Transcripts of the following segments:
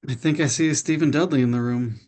I think I see Stephen Dudley in the room.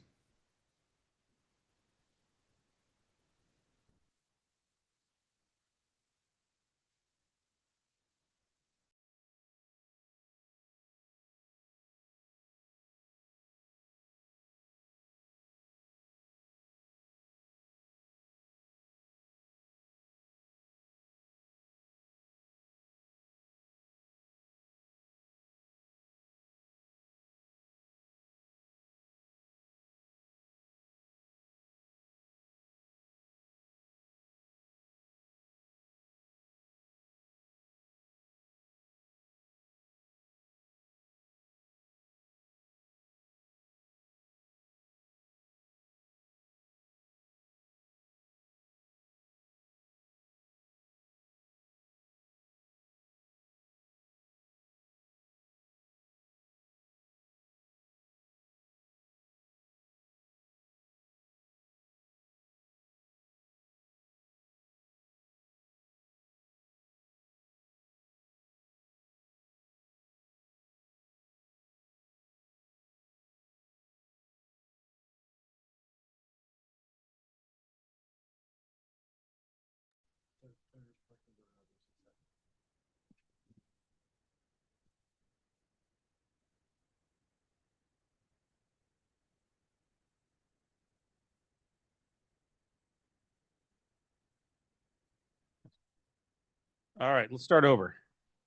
All right, let's start over.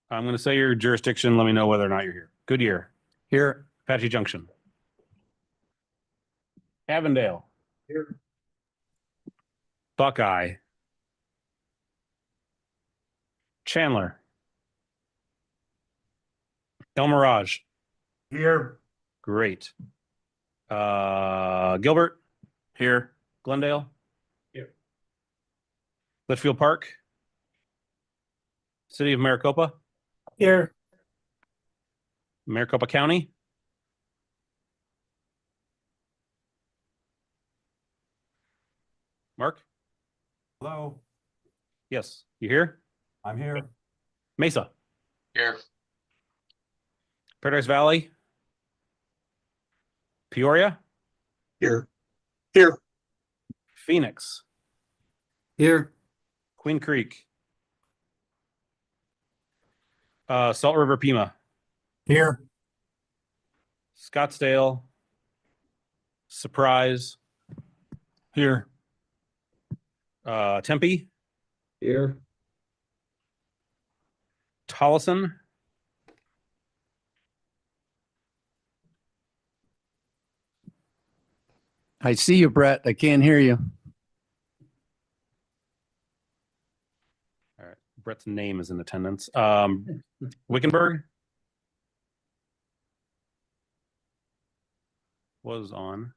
I'm going to say your jurisdiction. Let me know whether or not you're here. Goodyear. Here. Apache Junction. Avondale. Here. Buckeye. Chandler. El Mirage. Here. Great. Gilbert. Here. Glendale. Here. Litchfield Park. City of Maricopa. Here. Maricopa County. Mark? Hello. Yes. You here? I'm here. Mesa. Here. Paradise Valley. Peoria. Here. Here. Phoenix. Here. Queen Creek. Salt River Pima. Here. Scottsdale. Surprise. Here. Tempe. Here. Tolleson. I see you, Brett. I can't hear you. All right. Brett's name is in attendance. Wickenburg was on.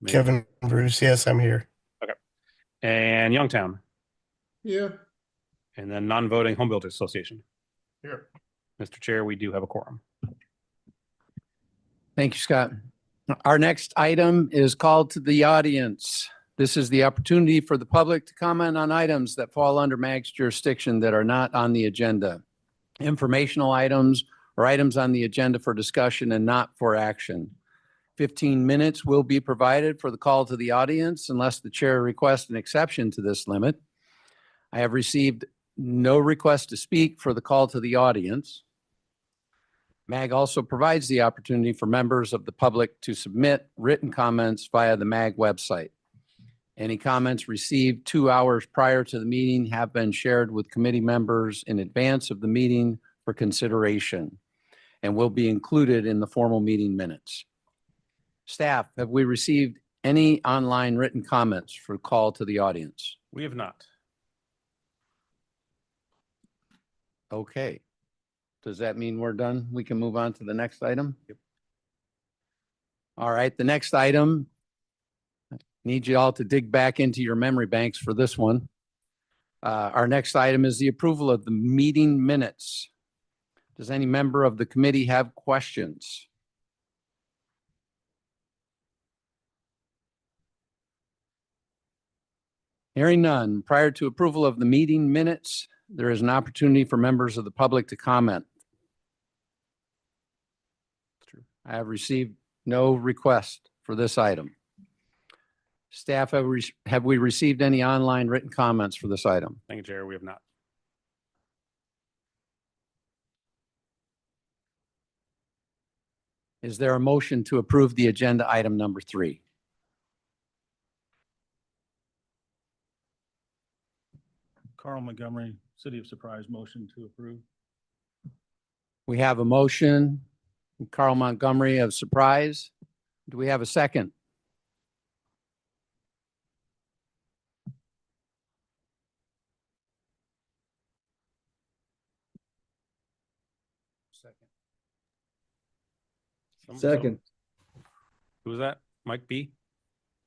Maybe. Kevin Bruce. Yes, I'm here. And Youngtown. Yeah. And then non-voting Home Builders Association. Here. Mr. Chair, we do have a quorum. Thank you, Scott. Our next item is called to the audience. This is the opportunity for the public to comment on items that fall under MAG's jurisdiction that are not on the agenda. Informational items or items on the agenda for discussion and not for action. 15 minutes will be provided for the call to the audience unless the chair requests an exception to this limit. I have received no request to speak for the call to the audience. MAG also provides the opportunity for members of the public to submit written comments via the MAG website. Any comments received 2 hours prior to the meeting have been shared with committee members in advance of the meeting for consideration and will be included in the formal meeting minutes. Staff, have we received any online written comments for call to the audience? We have not. Okay. Does that mean we're done? We can move on to the next item? Yep. All right, the next item. Need you all to dig back into your memory banks for this one. Our next item is the approval of the meeting minutes. Does any member of the committee have questions? Hearing none, prior to approval of the meeting minutes, there is an opportunity for members of the public to comment. I have received no request for this item. Staff, have we received any online written comments for this item? Thank you, Chair. We have not. Is there a motion to approve the agenda item number 3? Carl Montgomery, City of Surprise, motion to approve. We have a motion, from Carl Montgomery of Surprise. Do we have a second? Second. Who was that? Mike B?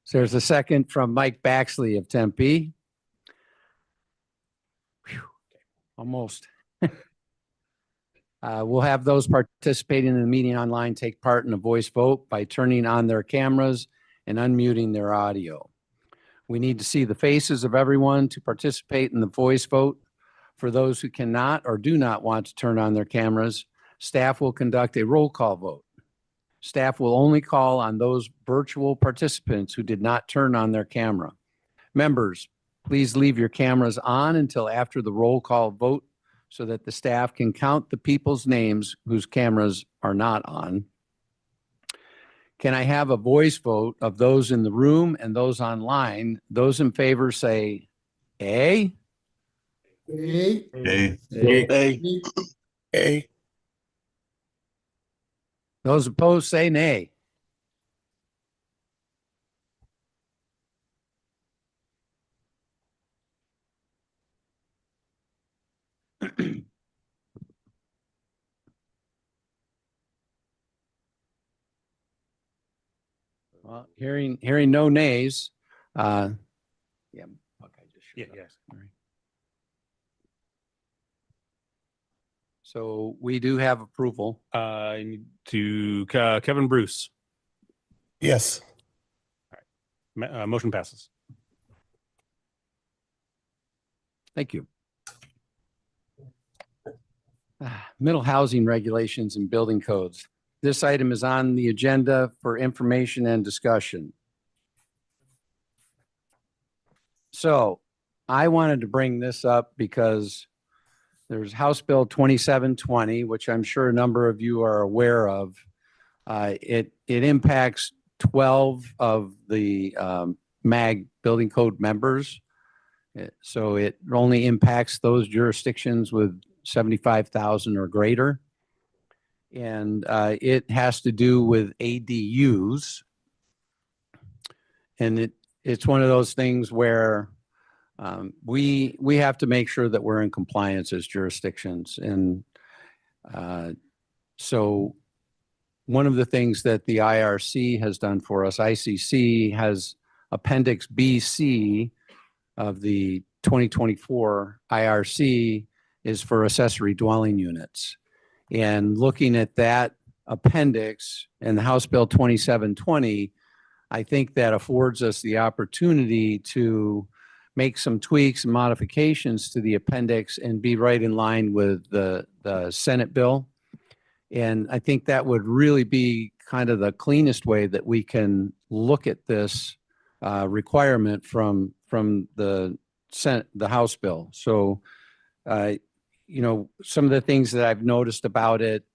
So there's a second from Mike Baxley of Tempe. Phew, almost. We'll have those participating in the meeting online take part in a voice vote by turning on their cameras and unmuting their audio. We need to see the faces of everyone to participate in the voice vote. For those who cannot or do not want to turn on their cameras, staff will conduct a roll call vote. Staff will only call on those virtual participants who did not turn on their camera. Members, please leave your cameras on until after the roll call vote so that the staff can count the people's names whose cameras are not on. Can I have a voice vote of those in the room and those online? Those in favor say A. A. A. A. A. Those opposed say nay. Well, hearing no nays, yeah. Buck, I just showed Yeah, up. yes. All right. So we do have approval. I need to Kevin Bruce. Yes. Motion passes. Thank you. Middle housing regulations and building codes. This item is on the agenda for information and discussion. So I wanted to bring this up because there's House Bill 2720, which I'm sure a number of you are aware of. It impacts 12 of the MAG building code members. So it only impacts those jurisdictions with 75,000 or greater. And it has to do with ADUs. And it's one of those things where we have to make sure that we're in compliance as jurisdictions. And so one of the things that the IRC has done for us, ICC has Appendix BC of the 2024 IRC is for accessory dwelling units. And looking at that appendix and the House Bill 2720, I think that affords us the opportunity to make some tweaks and modifications to the appendix and be right in line with the Senate bill. And I think that would really be kind of the cleanest way that we can look at this requirement from the Senate, the House bill. So, you know, some of the things that I've noticed about it,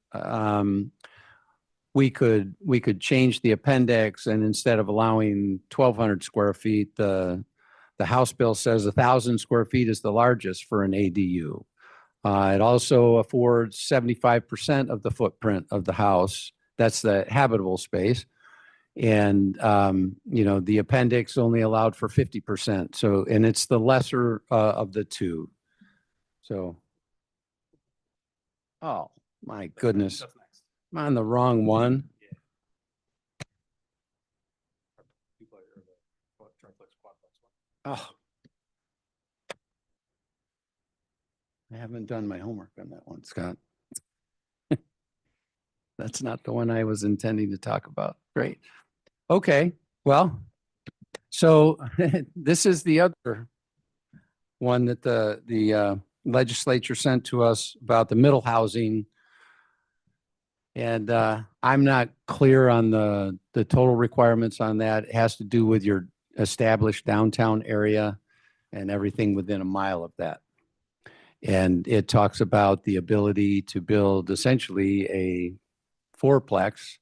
we could change the appendix, and instead of allowing 1,200 square feet, the House bill says 1,000 square feet is the largest for an ADU. It also affords 75% of the footprint of the house. That's the habitable space. And, you know, the appendix only allowed for 50%. So, and it's the lesser of the two. So, oh, my goodness. That's next. I'm on the wrong one. Oh. I haven't done my homework on that one, Scott. That's not the one I was intending to talk about. Great. Okay, well, so this is the other one that the legislature sent to us about the middle housing. And I'm not clear on the total requirements on that. It has to do with your established downtown area and everything within a mile of that. And it talks about the ability to build essentially a fourplex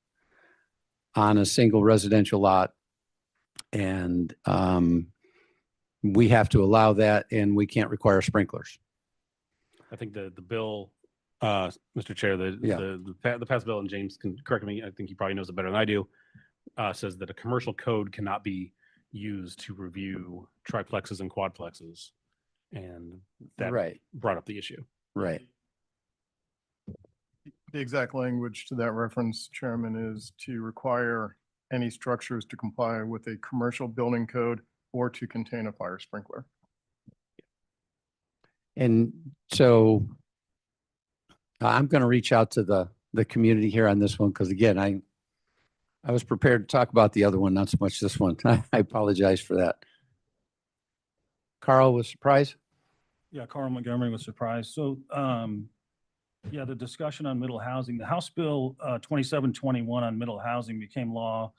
on a single residential lot. And we have to allow that, and we can't require sprinklers. I think the bill, Mr. Chair, Yeah. the past bill, and James can correct me, I think he probably knows it better than I do, says that a commercial code cannot be used to review triplexes and quadplexes. And that Right, brought up the issue. right. The exact language to that reference, Chairman, is to require any structures to comply with a commercial building code or to contain a fire sprinkler. And so I'm going to reach out to the community here on this one, because again, I was prepared to talk about the other one, not so much this one. I apologize for that. Carl was surprised? Yeah, Carl Montgomery was surprised. So, yeah, the discussion on middle housing, the House Bill 2721 on middle housing became law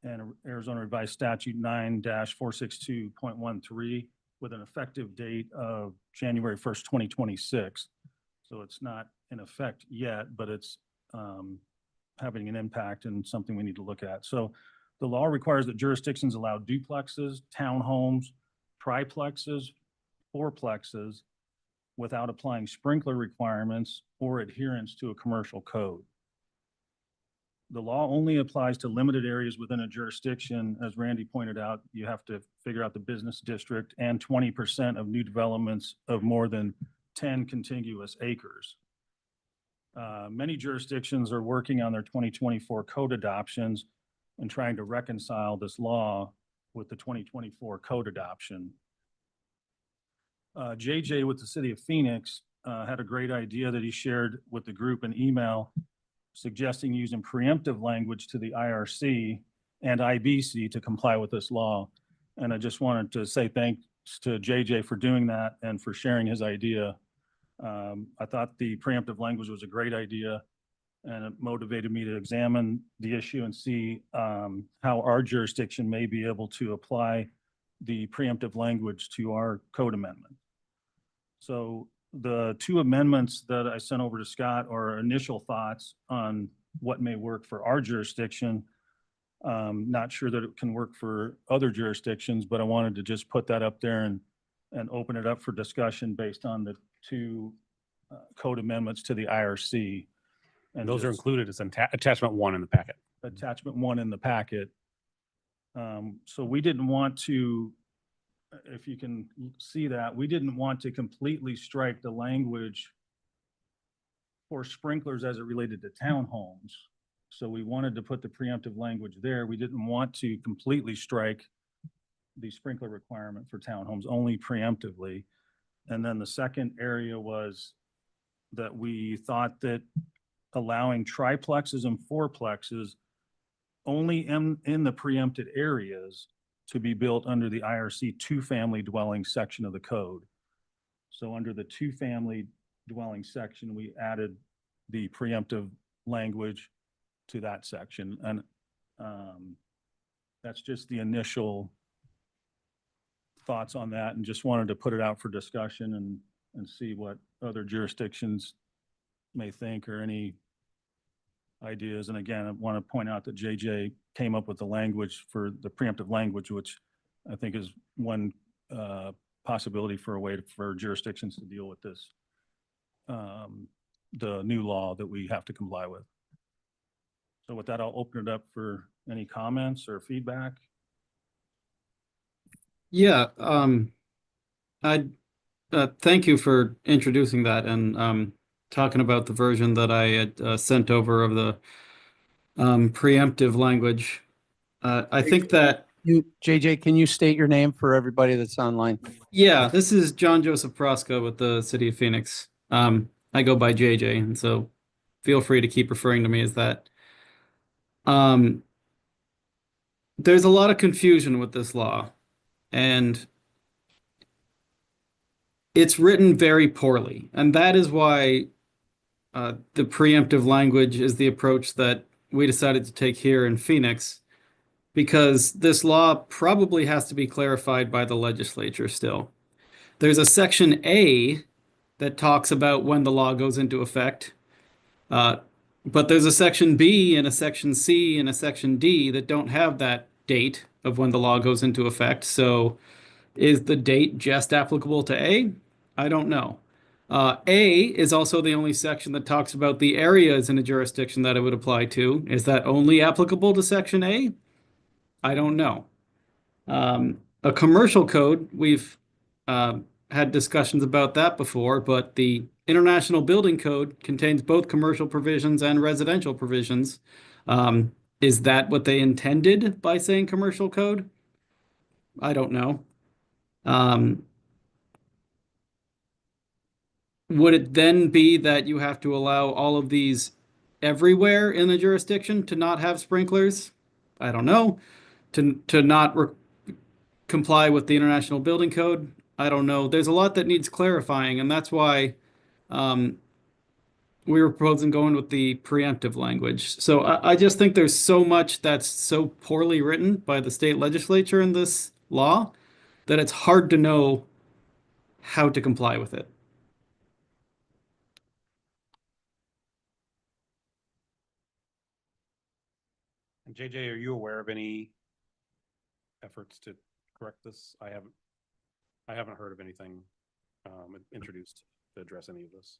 and Arizona Revised Statute 9-462.13 with an effective date of January 1st, 2026. So it's not in effect yet, but it's having an impact and something we need to look at. So the law requires that jurisdictions allow duplexes, townhomes, triplexes, fourplexes without applying sprinkler requirements or adherence to a commercial code. The law only applies to limited areas within a jurisdiction. As Randy pointed out, you have to figure out the business district and 20% of new developments of more than 10 contiguous acres. Many jurisdictions are working on their 2024 code adoptions and trying to reconcile this law with the 2024 code adoption. JJ with the city of Phoenix had a great idea that he shared with the group in email, suggesting using preemptive language to the IRC and IBC to comply with this law. And I just wanted to say thanks to JJ for doing that and for sharing his idea. I thought the preemptive language was a great idea, and it motivated me to examine the issue and see how our jurisdiction may be able to apply the preemptive language to our code amendment. So the two amendments that I sent over to Scott are initial thoughts on what may work for our jurisdiction. Not sure that it can work for other jurisdictions, but I wanted to just put that up there and open it up for discussion based on the two code amendments to the IRC. And Those are just included as attachment 1 in the packet. attachment 1 in the packet. So we didn't want to, if you can see that, we didn't want to completely strike the language for sprinklers as it related to townhomes. So we wanted to put the preemptive language there. We didn't want to completely strike the sprinkler requirement for townhomes, only preemptively. And then the second area was that we thought that allowing triplexes and fourplexes only in the preempted areas to be built under the IRC two-family dwelling section of the code. So under the two-family dwelling section, we added the preemptive language to that section. And that's just the initial thoughts on that, and just wanted to put it out for discussion and see what other jurisdictions may think or any ideas. And again, I want to point out that JJ came up with the language for the preemptive language, which I think is one possibility for a way for jurisdictions to deal with this, the new law that we have to comply with. So with that, I'll open it up for any comments or feedback. Yeah, I thank you for introducing that and talking about the version that I had sent over of the preemptive language. I think that, JJ, can you state your name for everybody that's online? yeah, this is John Joseph Proska with the City of Phoenix. I go by JJ, and so feel free to keep referring to me as that. There's a lot of confusion with this law, and it's written very poorly. And that is why the preemptive language is the approach that we decided to take here in Phoenix, because this law probably has to be clarified by the legislature still. There's a section A that talks about when the law goes into effect. But there's a section B and a section C and a section D that don't have that date of when the law goes into effect. So is the date just applicable to A? I don't know. A is also the only section that talks about the areas in a jurisdiction that it would apply to. Is that only applicable to section A? I don't know. A commercial code, we've had discussions about that before, but the International Building Code contains both commercial provisions and residential provisions. Is that what they intended by saying commercial code? I don't know. Would it then be that you have to allow all of these everywhere in the jurisdiction to not have sprinklers? I don't know. To not comply with the International Building Code? I don't know. There's a lot that needs clarifying, and that's why we were proposing going with the preemptive language. So I just think there's so much that's so poorly written by the state legislature in this law that it's hard to know how to comply with it. And JJ, are you aware of any efforts to correct this? I haven't heard of anything introduced to address any of this.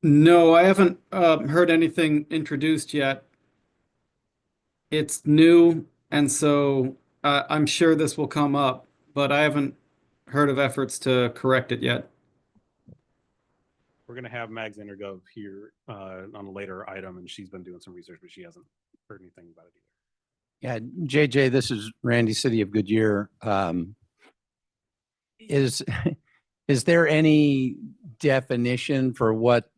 No, I haven't heard anything introduced yet. It's new, and so I'm sure this will come up, but I haven't heard of efforts to correct it yet. We're going to have Mags Intergov here on a later item, and she's been doing some research, but she hasn't heard anything about it either. Yeah, JJ, this is Randy, City of Goodyear. Is there any definition for what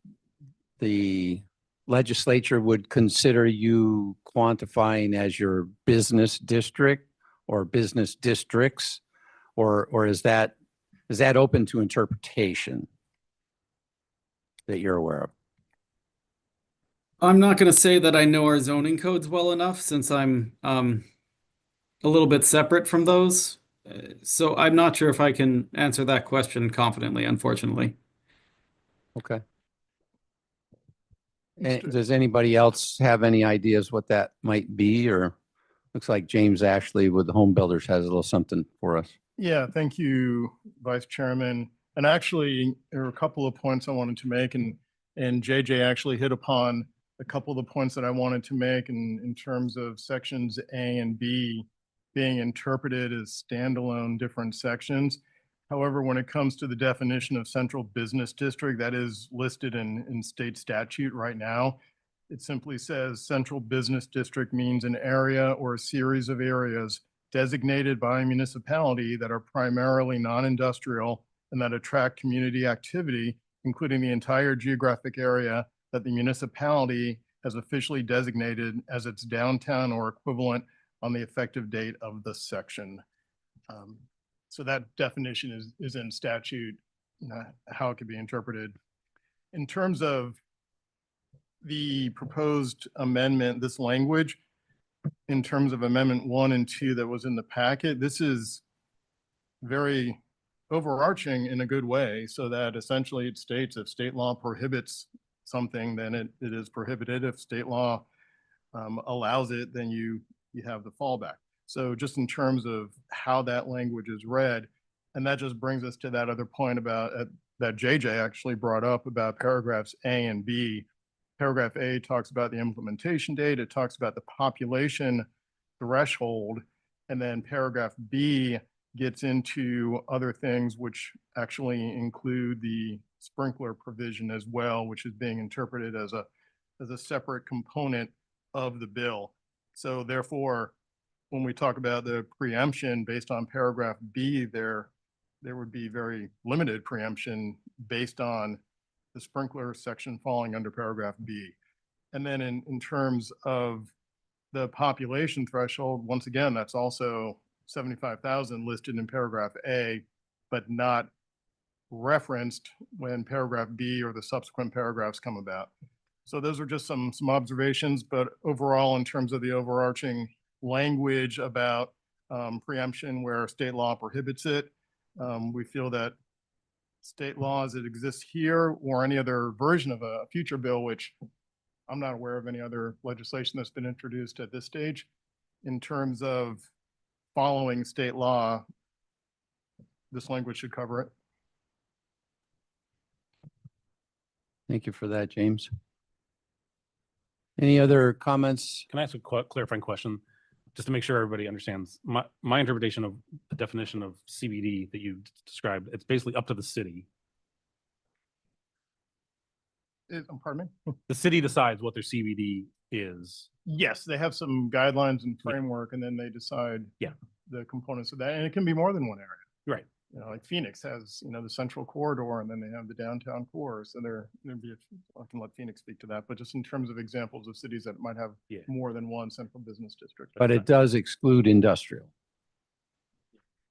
the legislature would consider you quantifying as your business district or business districts? Or is that open to interpretation that you're aware of? I'm not going to say that I know our zoning codes well enough, since I'm a little bit separate from those. So I'm not sure if I can answer that question confidently, unfortunately. Okay. Does anybody else have any ideas what that might be? Or looks like James Ashley with the Home Builders has a little something for us. Yeah, thank you, Vice Chairman. And actually, there are a couple of points I wanted to make, and JJ actually hit upon a couple of the points that I wanted to make in terms of sections A and B being interpreted as standalone different sections. However, when it comes to the definition of central business district, that is listed in state statute right now. It simply says central business district means an area or a series of areas designated by a municipality that are primarily non-industrial and that attract community activity, including the entire geographic area that the municipality has officially designated as its downtown or equivalent on the effective date of the section. So that definition is in statute, how it could be interpreted. In terms of the proposed amendment, this language, in terms of Amendment 1 and 2 that was in the packet, this is very overarching in a good way, so that essentially it states if state law prohibits something, then it is prohibited. If state law allows it, then you have the fallback. So just in terms of how that language is read, and that just brings us to that other point about that JJ actually brought up about paragraphs A and B. Paragraph A talks about the implementation date. It talks about the population threshold. And then paragraph B gets into other things which actually include the sprinkler provision as well, which is being interpreted as a separate component of the bill. So therefore, when we talk about the preemption based on paragraph B, there would be very limited preemption based on the sprinkler section falling under paragraph B. And then in terms of the population threshold, once again, that's also 75,000 listed in paragraph A, but not referenced when paragraph B or the subsequent paragraphs come about. So those are just some observations, but overall, in terms of the overarching language about preemption where state law prohibits it, we feel that state law as it exists here or any other version of a future bill, which I'm not aware of any other legislation that's been introduced at this stage in terms of following state law, this language should cover it. Thank you for that, James. Any other comments? Can I ask a clarifying question? Just to make sure everybody understands, my interpretation of the definition of CBD that you described, it's basically up to the city. Pardon me? The city decides what their CBD is. Yes, they have some guidelines and framework, and then they decide Yeah. the components of that, and it can be more than one area. Right. You know, like Phoenix has, the central corridor, and then they have the downtown core. So I can let Phoenix speak to that, but just in terms of examples of cities that might have Yeah. more than one central business district. But it does exclude industrial.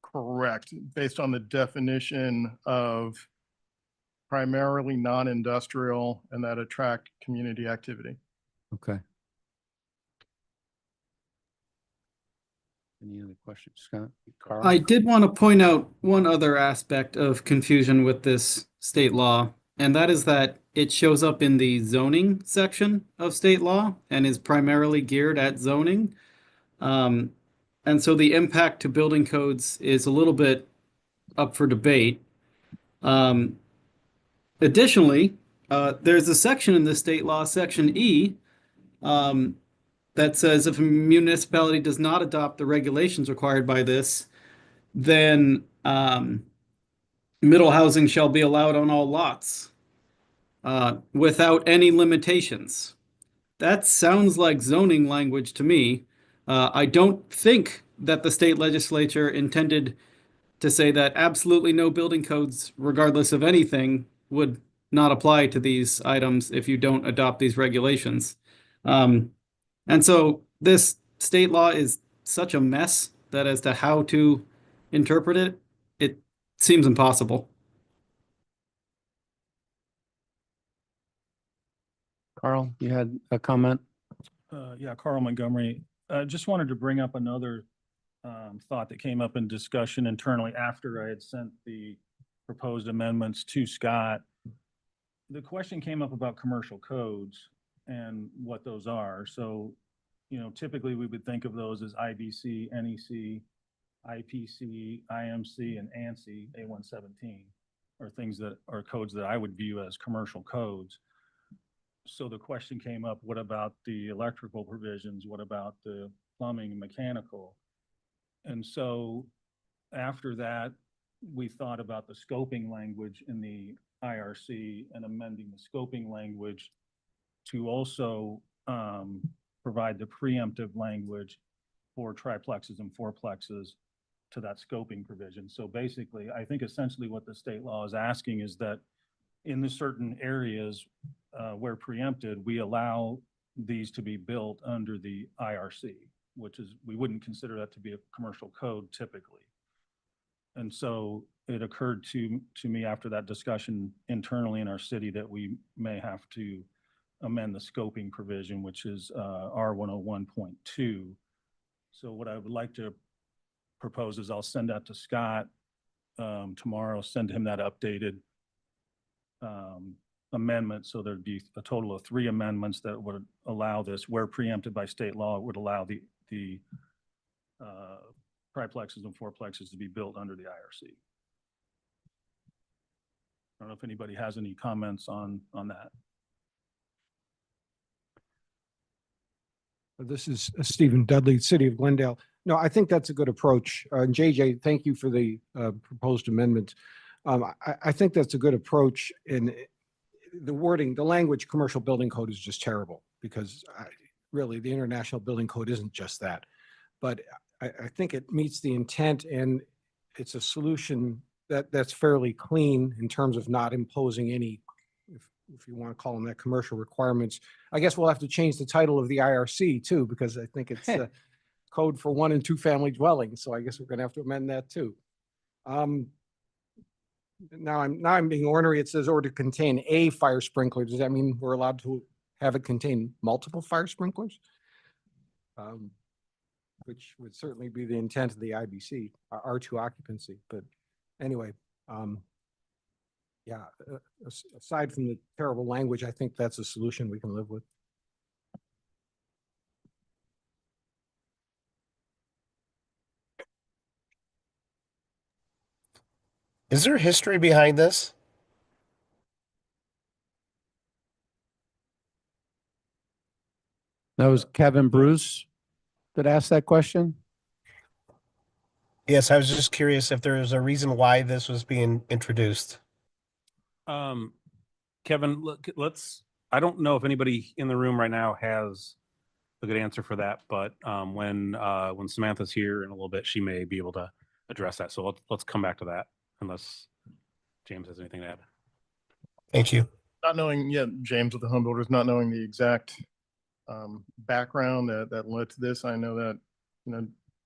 Correct, based on the definition of primarily non-industrial and that attract community activity. Okay. Any other questions, Scott? Carl? I did want to point out one other aspect of confusion with this state law, and that is that it shows up in the zoning section of state law and is primarily geared at zoning. And so the impact to building codes is a little bit up for debate. Additionally, there's a section in the state law, Section E, that says if a municipality does not adopt the regulations required by this, then middle housing shall be allowed on all lots without any limitations. That sounds like zoning language to me. I don't think that the state legislature intended to say that absolutely no building codes, regardless of anything, would not apply to these items if you don't adopt these regulations. And so this state law is such a mess that as to how to interpret it, it seems impossible. Carl, you had a comment? Yeah, Carl Montgomery. Just wanted to bring up another thought that came up in discussion internally after I had sent the proposed amendments to Scott. The question came up about commercial codes and what those are. So, typically we would think of those as IBC, NEC, IPC, IMC, and ANSI, A117, are things that are codes that I would view as commercial codes. So the question came up, what about the electrical provisions? What about the plumbing and mechanical? And so after that, we thought about the scoping language in the IRC and amending the scoping language to also provide the preemptive language for triplexes and fourplexes to that scoping provision. So basically, I think essentially what the state law is asking is that in the certain areas where preempted, we allow these to be built under the IRC, which is, we wouldn't consider that to be a commercial code typically. And so it occurred to me after that discussion internally in our city that we may have to amend the scoping provision, which is R101.2. So what I would like to propose is I'll send that to Scott tomorrow, send him that updated amendment. So there'd be a total of 3 amendments that would allow this, where preempted by state law, would allow the triplexes and fourplexes to be built under the IRC. I don't know if anybody has any comments on that. This is Stephen Dudley, City of Glendale. No, I think that's a good approach. And JJ, thank you for the proposed amendment. I think that's a good approach. In the wording, the language commercial building code is just terrible because really the International Building Code isn't just that. But I think it meets the intent and it's a solution that's fairly clean in terms of not imposing any, if you want to call them that, commercial requirements. I guess we'll have to change the title of the IRC too, because I think it's the code for 1 and 2 family dwellings. So I guess we're going to have to amend that too. now I'm being ornery. It says or to contain a fire sprinkler. Does that mean we're allowed to have it contain multiple fire sprinklers? Which would certainly be the intent of the IBC, R2 occupancy, but anyway, yeah, aside from the terrible language, I think that's a solution we can live with. Is there history behind this? That was Kevin Bruce that asked that question. Yes, I was just curious if there was a reason why this was being introduced. Kevin, look, I don't know if anybody in the room right now has a good answer for that, but when Samantha's here in a little bit, she may be able to address that. So let's come back to that unless James has anything to add. Thank you. Not knowing, yeah, James with the Home Builders, not knowing the exact background that led to this. I know that,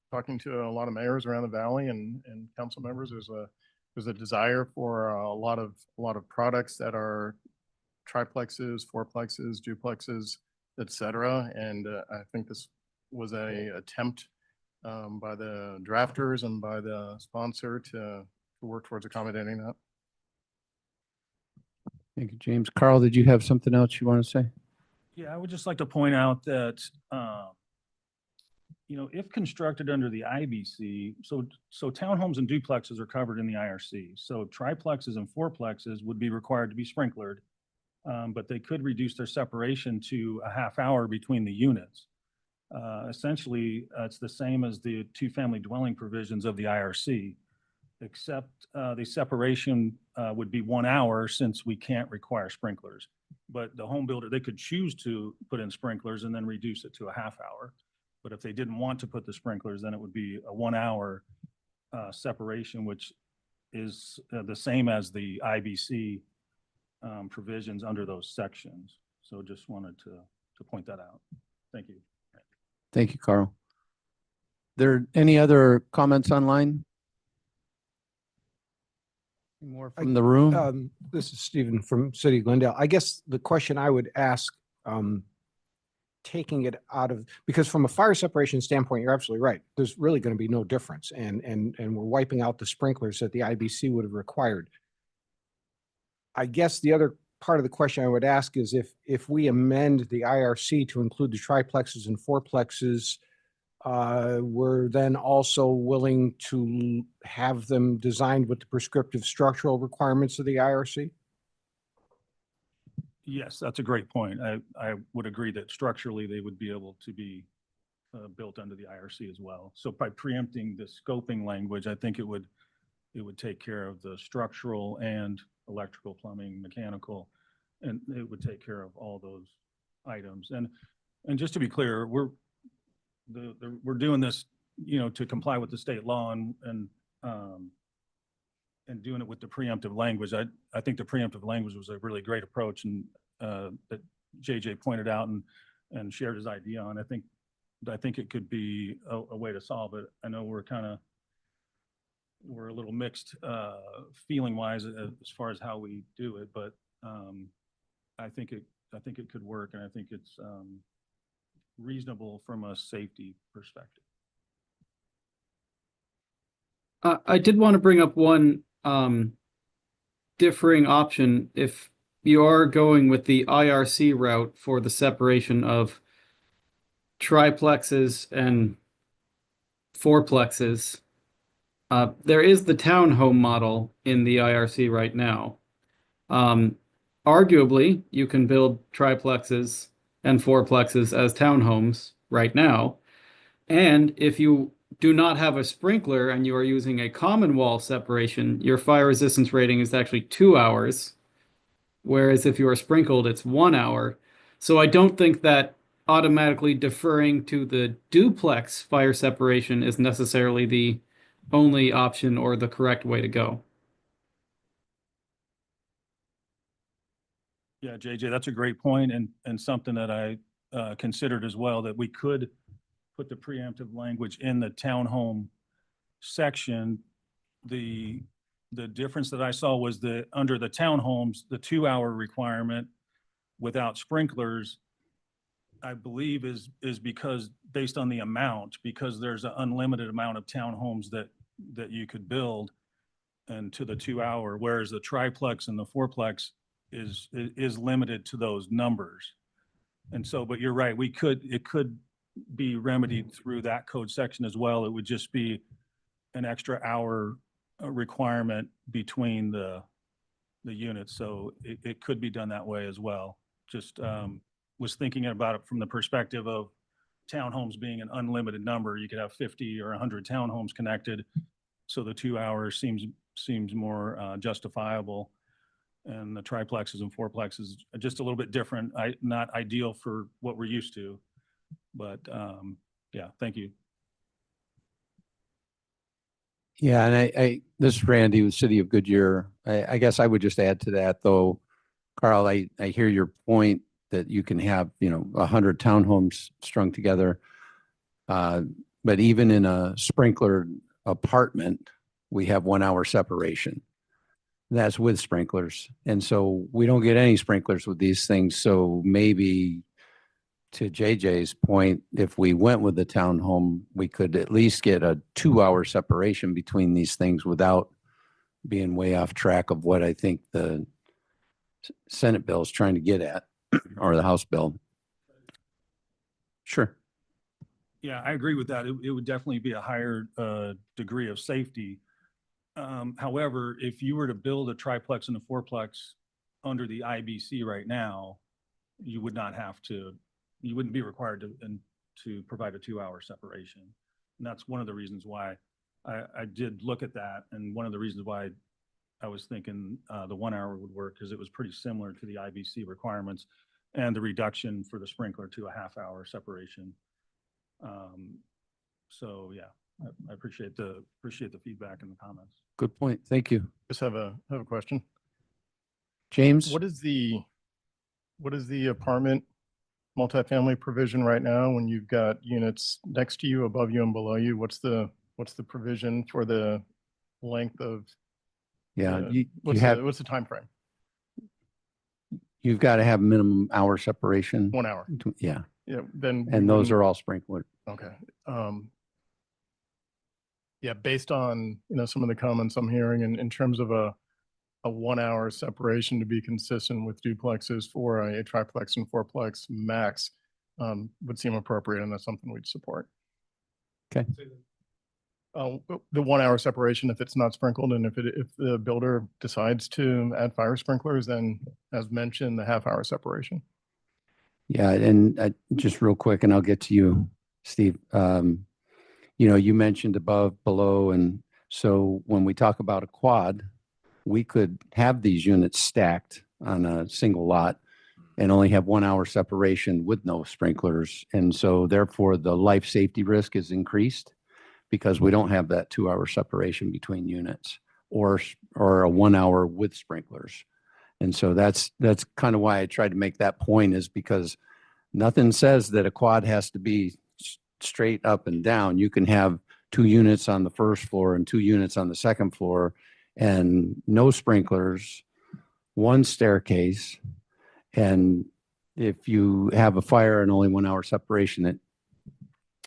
talking to a lot of mayors around the valley and council members, there's a desire for a lot of products that are triplexes, fourplexes, duplexes, et cetera. And I think this was a attempt by the drafters and by the sponsor to work towards accommodating that. Thank you, James. Carl, did you have something else you want to say? Yeah, I would just like to point out that, if constructed under the IBC, so townhomes and duplexes are covered in the IRC. So triplexes and fourplexes would be required to be sprinklered, but they could reduce their separation to a half hour between the units. Essentially, it's the same as the two-family dwelling provisions of the IRC, except the separation would be 1 hour since we can't require sprinklers. But the home builder, they could choose to put in sprinklers and then reduce it to a half hour. But if they didn't want to put the sprinklers, then it would be a 1 hour separation, which is the same as the IBC provisions under those sections. So just wanted to point that out. Thank you. Thank you, Carl. There any other comments online? Any more from the room? This is Stephen from City of Glendale. I guess the question I would ask, taking it out of, because from a fire separation standpoint, you're absolutely right. There's really going to be no difference. And we're wiping out the sprinklers that the IBC would have required. I guess the other part of the question I would ask is if we amend the IRC to include the triplexes and fourplexes, we're then also willing to have them designed with the prescriptive structural requirements of the IRC? Yes, that's a great point. I would agree that structurally they would be able to be built under the IRC as well. So by preempting the scoping language, I think it would take care of the structural and electrical, plumbing, mechanical, and it would take care of all those items. And just to be clear, we're doing this, to comply with the state law and doing it with the preemptive language. I think the preemptive language was a really great approach, and that JJ pointed out and shared his idea on. I think it could be a way to solve it. I know we're a little mixed feeling wise as far as how we do it, but I think it could work, and I think it's reasonable from a safety perspective. I did want to bring up one differing option. If you are going with the IRC route for the separation of triplexes and fourplexes, there is the townhome model in the IRC right now. Arguably, you can build triplexes and fourplexes as townhomes right now. And if you do not have a sprinkler and you are using a common wall separation, your fire resistance rating is actually 2 hours. Whereas if you are sprinkled, it's 1 hour. So I don't think that automatically deferring to the duplex fire separation is necessarily the only option or the correct way to go. Yeah, JJ, that's a great point, and something that I considered as well, that we could put the preemptive language in the townhome section. The the difference that I saw was under the townhomes, the 2-hour requirement without sprinklers, I believe is because based on the amount, because there's an unlimited amount of townhomes that you could build and to the 2-hour, whereas the triplex and the fourplex is limited to those numbers. And so, but you're right, it could be remedied through that code section as well. It would just be an extra hour requirement between the units. So it could be done that way as well. Just was thinking about it from the perspective of townhomes being an unlimited number. You could have 50 or 100 townhomes connected. So the 2 hours seems more justifiable. And the triplexes and fourplexes are just a little bit different. Not ideal for what we're used to, but yeah, thank you. Yeah, and this is Randy with City of Goodyear. I guess I would just add to that though, Carl, I hear your point that you can have, 100 townhomes strung together. But even in a sprinkler apartment, we have 1 hour separation. That's with sprinklers. And so we don't get any sprinklers with these things. So maybe to JJ's point, if we went with the townhome, we could at least get a 2 hour separation between these things without being way off track of what I think the Senate bill is trying to get at, or the House bill. Sure. Yeah, I agree with that. It would definitely be a higher degree of safety. However, if you were to build a triplex and a fourplex under the IBC right now, you would not have to, you wouldn't be required to provide a 2 hour separation. And that's one of the reasons why I did look at that. And one of the reasons why I was thinking the 1 hour would work because it was pretty similar to the IBC requirements and the reduction for the sprinkler to a ½ hour separation. So yeah, I appreciate the feedback and the comments. Good point. Thank you. Just have a question. James? What is the apartment multifamily provision right now when you've got units next to you, above you and below you? What's the provision for the length of? Yeah, the- you what's have, what's the time frame? you've got to have minimum hour separation. 1 hour. Yeah, Yeah, then. and those are all sprinkled. Okay. Yeah, based on, some of the comments I'm hearing in terms of a 1 hour separation to be consistent with duplexes for a triplex and fourplex max would seem appropriate, and that's something we'd support. Okay. The 1 hour separation, if it's not sprinkled, and if the builder decides to add fire sprinklers, then as mentioned, the ½ hour separation. Yeah, and just real quick, and I'll get to you, Steve. You mentioned above, below, and so when we talk about a quad, we could have these units stacked on a single lot and only have 1 hour separation with no sprinklers. And so therefore the life safety risk is increased because we don't have that 2 hour separation between units or a 1 hour with sprinklers. And so that's kind of why I tried to make that point, is because nothing says that a quad has to be straight up and down. You can have 2 units on the first floor and 2 units on the second floor and no sprinklers, 1 staircase. And if you have a fire and only 1 hour separation,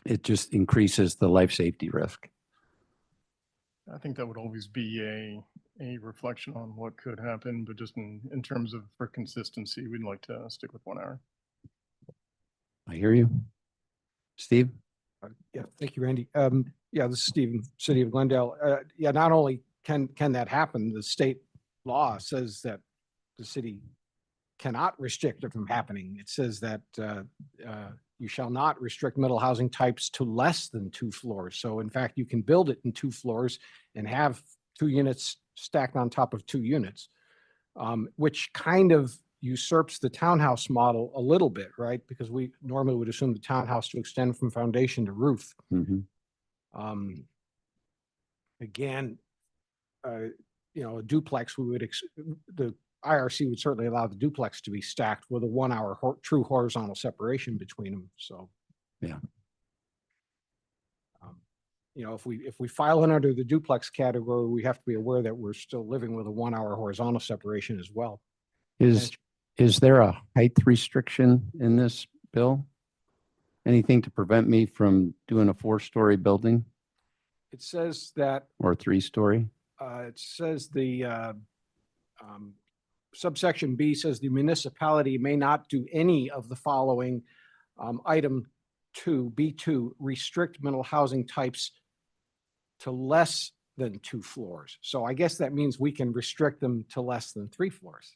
it just increases the life safety risk. I think that would always be a reflection on what could happen, but just in terms of for consistency, we'd like to stick with 1 hour. I hear you. Steve? Yeah, thank you, Randy. Yeah, this is Steve, City of Glendale. Yeah, not only can that happen, the state law says that the city cannot restrict it from happening. It says that you shall not restrict middle housing types to less than 2 floors. So in fact, you can build it in 2 floors and have 2 units stacked on top of 2 units, which kind of usurps the townhouse model a little bit, right? Because we normally would assume the townhouse to extend from foundation to roof. Mhm. Again, a duplex, the IRC would certainly allow the duplex to be stacked with a 1 hour true horizontal separation between them. So. Yeah. you know, if we file it under the duplex category, we have to be aware that we're still living with a 1 hour horizontal separation as well. Is there a height restriction in this bill? Anything to prevent me from doing a 4-story building It says that, or a 3-story? it says subsection B says the municipality may not do any of the following. Item 2, B2, restrict mental housing types to less than 2 floors. So I guess that means we can restrict them to less than 3 floors.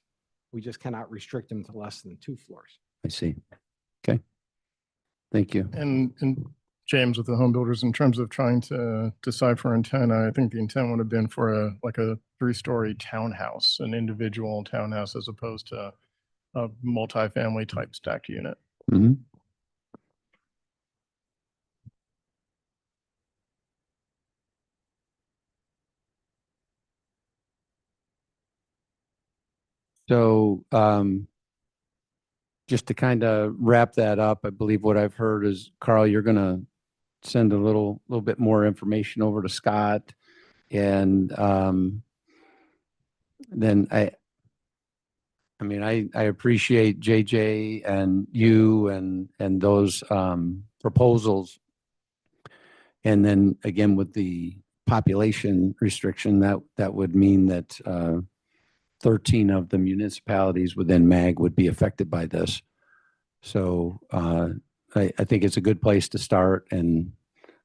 We just cannot restrict them to less than 2 floors. I see. Okay. Thank you. And James, with the home builders, in terms of trying to decipher intent, I think the intent would have been for a 3-story townhouse, an individual townhouse, as opposed to a multifamily type stacked unit. Mhm. So, just to kind of wrap that up, I believe what I've heard is, Carl, you're going to send a little bit more information over to Scott. And then I mean, I appreciate JJ and you and those proposals. And then again, with the population restriction, that would mean that 13 of the municipalities within MAG would be affected by this. So I think it's a good place to start. And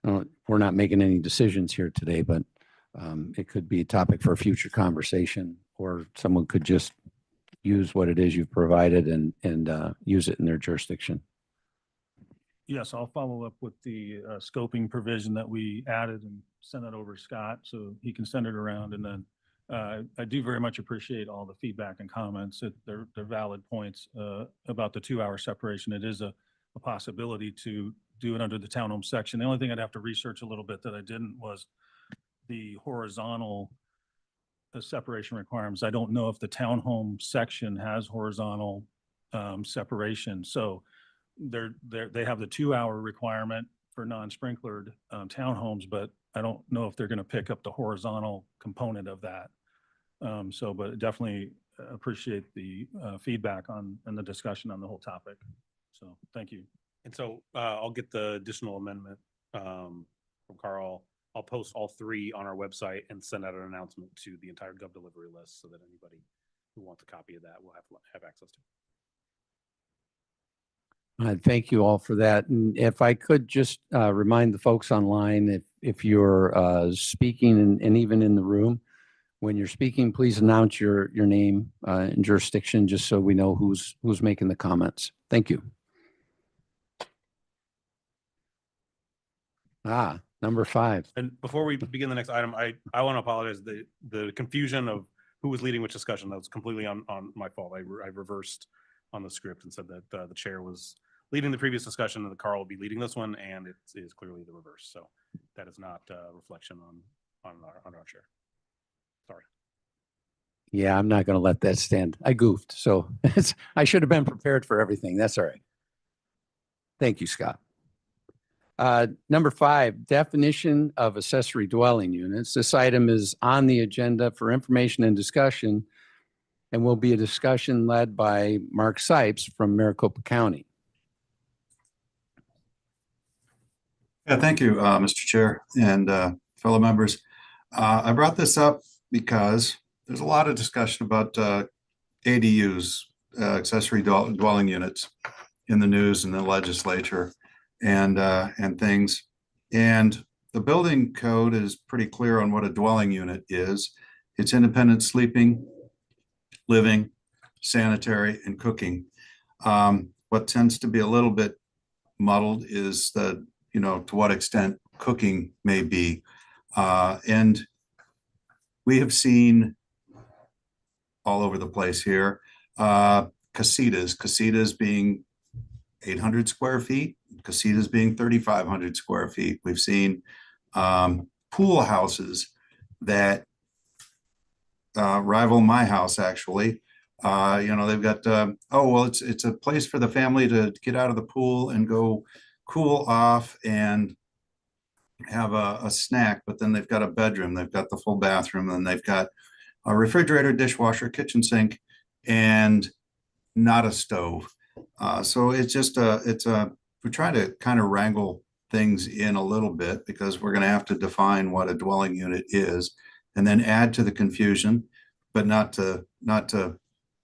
we're not making any decisions here today, but it could be a topic for a future conversation, or someone could just use what it is you've provided and use it in their jurisdiction. Yes, I'll follow up with the scoping provision that we added and send it over to Scott so he can send it around. And then I do very much appreciate all the feedback and comments. They're valid points about the 2-hour separation. It is a possibility to do it under the townhome section. The only thing I'd have to research a little bit that I didn't was the horizontal separation requirements. I don't know if the townhome section has horizontal separation. So they have the 2-hour requirement for non-sprinklered townhomes, but I don't know if they're going to pick up the horizontal component of that. But definitely appreciate the feedback and the discussion on the whole topic. So thank you. And so I'll get the additional amendment from Carl. I'll post all 3 on our website and send out an announcement to the entire Gov delivery list so that anybody who wants a copy of that will have access to it. Thank you all for that. And if I could just remind the folks online, if you're speaking and even in the room, when you're speaking, please announce your name and jurisdiction, just so we know who's making the comments. Thank you. Number 5. And before we begin the next item, I want to apologize. The confusion of who was leading which discussion, that was completely on my fault. I reversed on the script and said that the chair was leading the previous discussion and that Carl will be leading this one, and it is clearly the reverse. So that is not a reflection on our chair. Sorry. Yeah, I'm not going to let that stand. I goofed. So I should have been prepared for everything. That's all right. Thank you, Scott. Number 5, definition of accessory dwelling units. This item is on the agenda for information and discussion, and will be a discussion led by Mark Sipes from Maricopa County. Yeah, thank you, Mr. Chair and fellow members. I brought this up because there's a lot of discussion about ADUs, accessory dwelling units, in the news and the legislature and things. And the building code is pretty clear on what a dwelling unit is. It's independent sleeping, living, sanitary, and cooking. What tends to be a little bit muddled is the, to what extent cooking may be. And we have seen all over the place here, casitas being 800 square feet, casitas being 3,500 square feet. We've seen pool houses that rival my house, actually. They've got, it's a place for the family to get out of the pool and go cool off and, have a snack, but then they've got a bedroom, they've got the full bathroom, and they've got a refrigerator, dishwasher, kitchen sink, and not a stove. So it's just we're trying to kind of wrangle things in a little bit because we're going to have to define what a dwelling unit is and then add to the confusion, but not to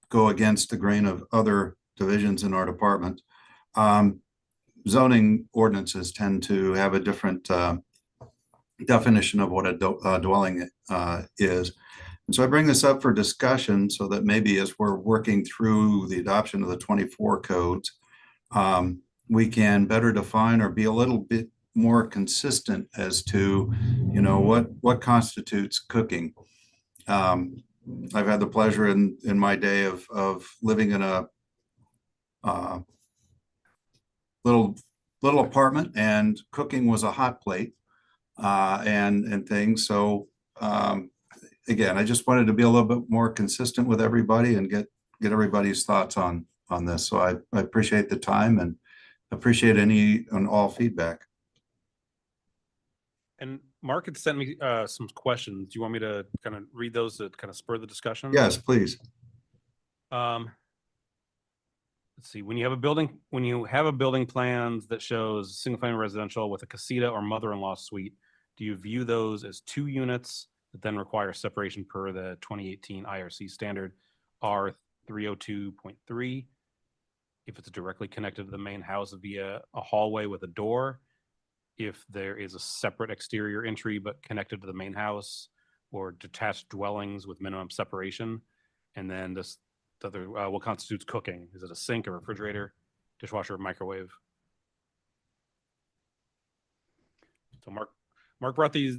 go against the grain of other divisions in our department. Zoning ordinances tend to have a different definition of what a dwelling is. And so I bring this up for discussion so that maybe as we're working through the adoption of the 24 codes, we can better define or be a little bit more consistent as to, you know, what constitutes cooking. I've had the pleasure in my day of living in a little apartment, and cooking was a hot plate and things. So again, I just wanted to be a little bit more consistent with everybody and get everybody's thoughts on this. So I appreciate the time and appreciate any and all feedback. And Mark had sent me some questions. Do you want me to kind of read those to kind of spur the discussion? Yes, please. Let's see. When you have a building plans that shows single family residential with a casita or mother-in-law suite, do you view those as 2 units that then require separation per the 2018 IRC standard R302.3? If it's directly connected to the main house via a hallway with a door, if there is a separate exterior entry but connected to the main house, or detached dwellings with minimum separation. And then this other, what constitutes cooking? Is it a sink, a refrigerator, dishwasher, or microwave? So Mark brought these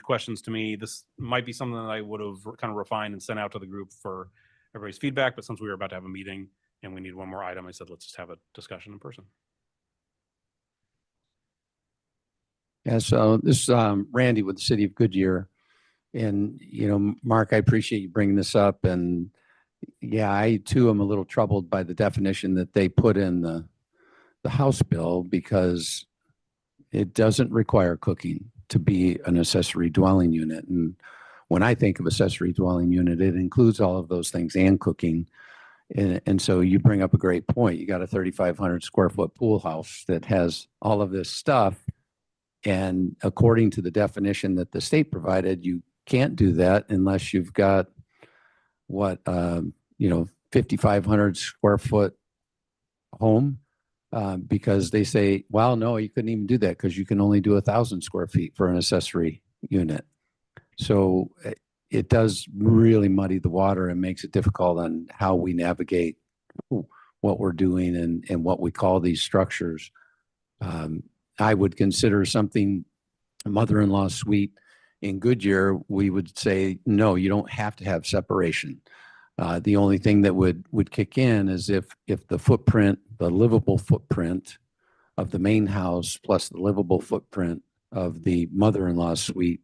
questions to me. This might be something that I would have kind of refined and sent out to the group for everybody's feedback, but since we were about to have a meeting and we need one more item, I said, let's just have a discussion in person. Yeah, so this is Randy with the City of Goodyear. And, you know, Mark, I appreciate you bringing this up. And yeah, I too am a little troubled by the definition that they put in the House bill, because it doesn't require cooking to be an accessory dwelling unit. And when I think of accessory dwelling unit, it includes all of those things and cooking. And so you bring up a great point. You got a 3,500 square foot pool house that has all of this stuff. And according to the definition that the state provided, you can't do that unless you've got 5,500 square foot home, because they say, well, no, you couldn't even do that because you can only do 1,000 square feet for an accessory unit. So it does really muddy the water and makes it difficult on how we navigate what we're doing and what we call these structures. I would consider something a mother-in-law suite in Goodyear. We would say, no, you don't have to have separation. The only thing that would kick in is if the footprint, the livable footprint of the main house plus the livable footprint of the mother-in-law suite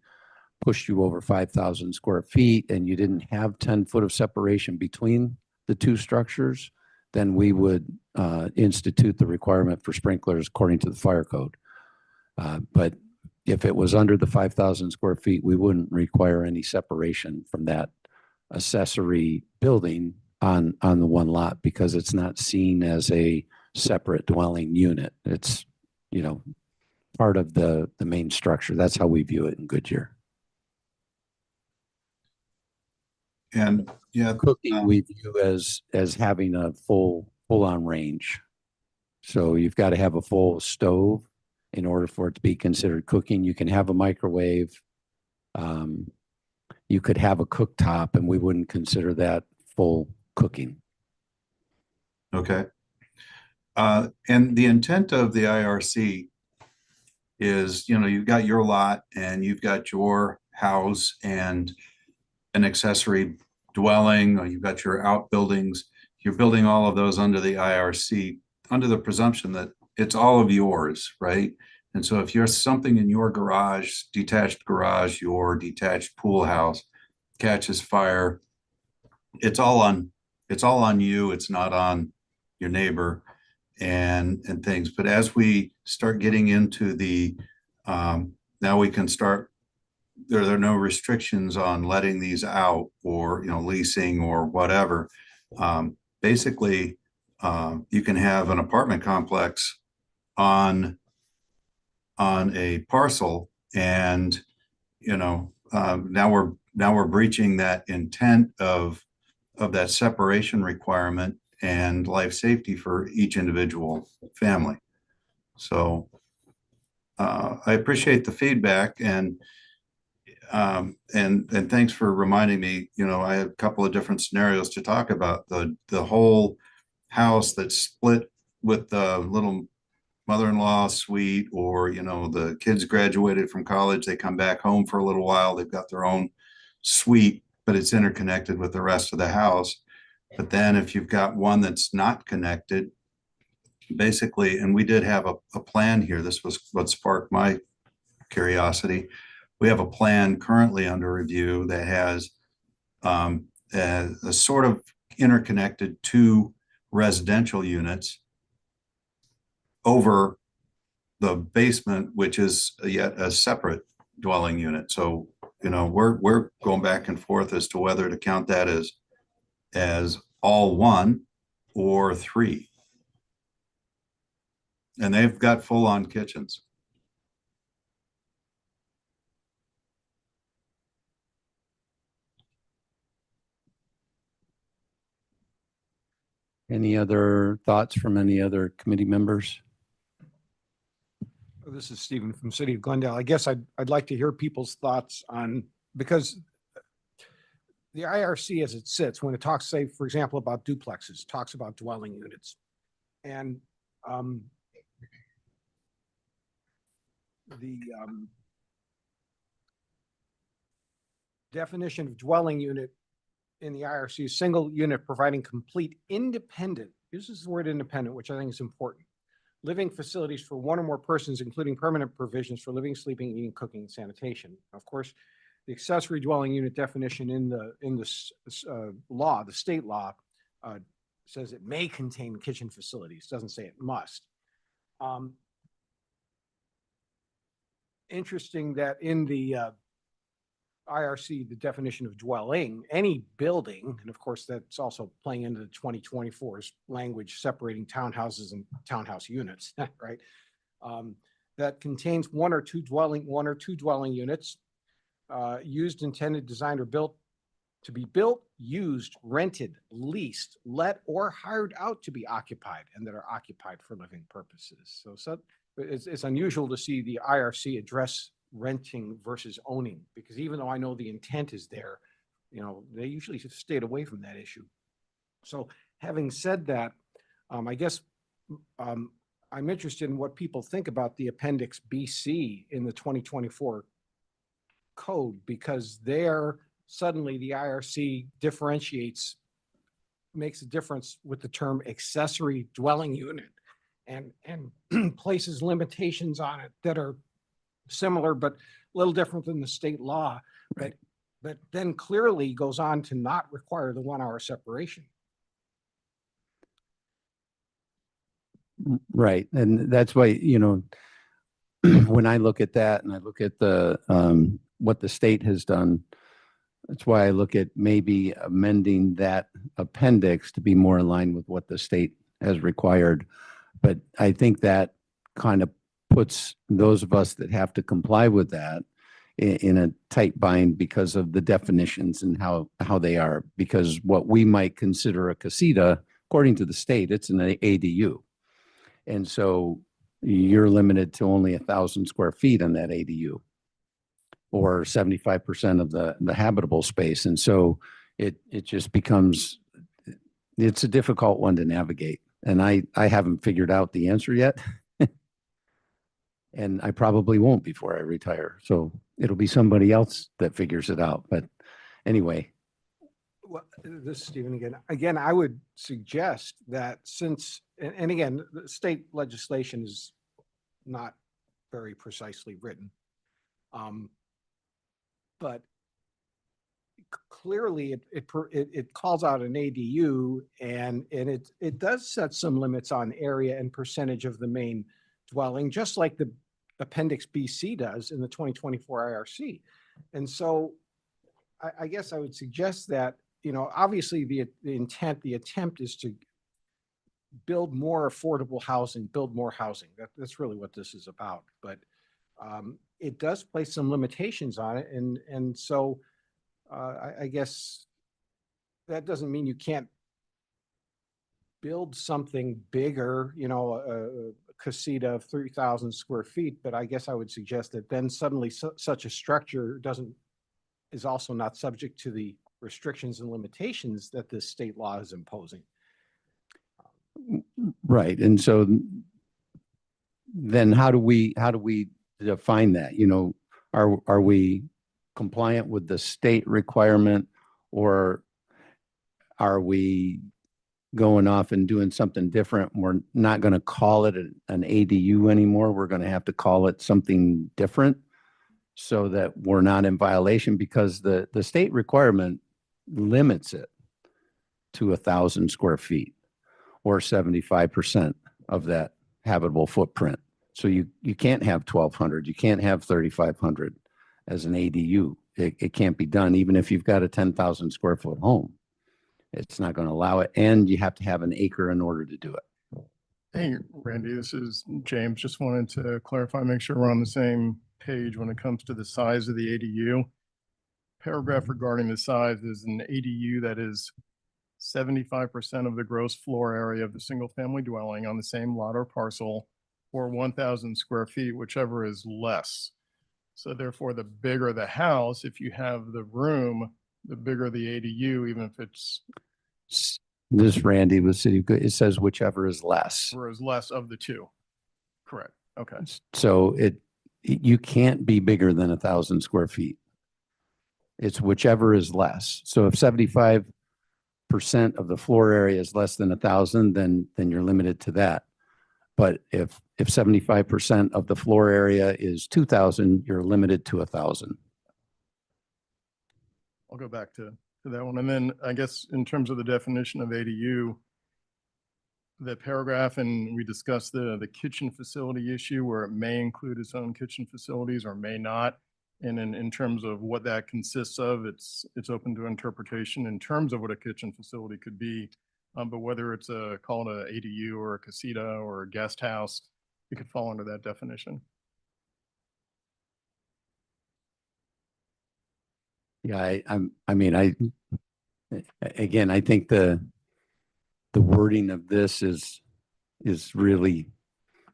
pushed you over 5,000 square feet and you didn't have 10 foot of separation between the two structures, then we would institute the requirement for sprinklers according to the fire code. But if it was under the 5,000 square feet, we wouldn't require any separation from that accessory building on the one lot, because it's not seen as a separate dwelling unit. It's, you know, part of the main structure. That's how we view it in Goodyear. And yeah, Cooking we view as having a full-on range. So you've got to have a full stove in order for it to be considered cooking. You can have a microwave. You could have a cooktop, and we wouldn't consider that full cooking. okay. And the intent of the IRC is, you know, you've got your lot and you've got your house and an accessory dwelling, or you've got your outbuildings. You're building all of those under the IRC, under the presumption that it's all of yours, right? And so if you're something in your garage, detached garage, your detached pool house catches fire, it's all on you. It's not on your neighbor and things. But as we start getting into the now we can start, there are no restrictions on letting these out or, leasing or whatever. Basically, you can have an apartment complex on a parcel, and now we're breaching that intent of that separation requirement and life safety for each individual family. So I appreciate the feedback, and thanks for reminding me. I had a couple of different scenarios to talk about. The whole house that's split with the little mother-in-law suite, or the kids graduated from college, they come back home for a little while, they've got their own suite, but it's interconnected with the rest of the house. But then if you've got one that's not connected, basically, and we did have a plan here, this was what sparked my curiosity. We have a plan currently under review that has a sort of interconnected two residential units over the basement, which is yet a separate dwelling unit. So, we're going back and forth as to whether to count that as all one or three. And they've got full-on kitchens. Any other thoughts from any other committee members? This is Stephen from City of Glendale. I guess I'd like to hear people's thoughts on, because the IRC as it sits, when it talks, say, for example, about duplexes, talks about dwelling units. And the definition of dwelling unit in the IRC is single unit providing complete independent, uses the word independent, which I think is important, living facilities for one or more persons, including permanent provisions for living, sleeping, eating, cooking, and sanitation. Of course, the accessory dwelling unit definition in the law, the state law, says it may contain kitchen facilities, doesn't say it must. Interesting that in the IRC, the definition of dwelling, any building, and of course that's also playing into the 2024's language separating townhouses and townhouse units, right? That contains one or two dwelling units, used, intended, designed, or built to be built, used, rented, leased, let, or hired out to be occupied, and that are occupied for living purposes. So it's unusual to see the IRC address renting versus owning, because even though I know the intent is there, they usually have stayed away from that issue. So having said that, I guess I'm interested in what people think about the Appendix BC in the 2024 code, because there suddenly the IRC differentiates, makes a difference with the term accessory dwelling unit, and places limitations on it that are similar but a little different than the state law, but then clearly goes on to not require the 1 hour separation. Right. And that's why, when I look at that and I look at the what the state has done, that's why I look at maybe amending that appendix to be more in line with what the state has required. But I think that kind of puts those of us that have to comply with that in a tight bind because of the definitions and how they are. Because what we might consider a casita, according to the state, it's an ADU. And so you're limited to only 1,000 square feet on that ADU, or 75% of the habitable space. And so it just becomes, it's a difficult one to navigate. And I haven't figured out the answer yet. And I probably won't before I retire. So it'll be somebody else that figures it out. But anyway. Well, this is Stephen again. I would suggest that since, and again, the state legislation is not very precisely written, but clearly it calls out an ADU, and it does set some limits on area and percentage of the main dwelling, just like the Appendix BC does in the 2024 IRC. And so I guess I would suggest that, you know, obviously the attempt is to build more affordable housing, build more housing. That's really what this is about. But it does place some limitations on it. And so I guess that doesn't mean you can't build something bigger, you know, a casita of 3,000 square feet. But I guess I would suggest that then suddenly such a structure is also not subject to the restrictions and limitations that this state law is imposing. Right. And so then how do we define that? You know, are we compliant with the state requirement, or are we going off and doing something different? We're not going to call it an ADU anymore. We're going to have to call it something different so that we're not in violation, because the state requirement limits it to 1,000 square feet or 75% of that habitable footprint. So you can't have 1,200, you can't have 3,500 as an ADU. It can't be done, even if you've got a 10,000 square foot home. It's not going to allow it, and you have to have an acre in order to do it. Hey, Randy, this is James. Just wanted to clarify, make sure we're on the same page when it comes to the size of the ADU. Paragraph regarding the size is an ADU that is 75% of the gross floor area of the single family dwelling on the same lot or parcel, or 1,000 square feet, whichever is less. So therefore, the bigger the house, if you have the room, the bigger the ADU, even if it's This Randy with City of Good, it says whichever is less. whereas less of the two. Correct. Okay. So you can't be bigger than 1,000 square feet. It's whichever is less. So if 75% of the floor area is less than 1,000, then you're limited to that. But if 75% of the floor area is 2,000, you're limited to 1,000. I'll go back to that one. And then I guess in terms of the definition of ADU, the paragraph, and we discussed the kitchen facility issue where it may include its own kitchen facilities or may not. And in terms of what that consists of, it's open to interpretation in terms of what a kitchen facility could be. But whether it's called a ADU or a casita or a guest house, it could fall under that definition. Yeah, again, I think the wording of this is really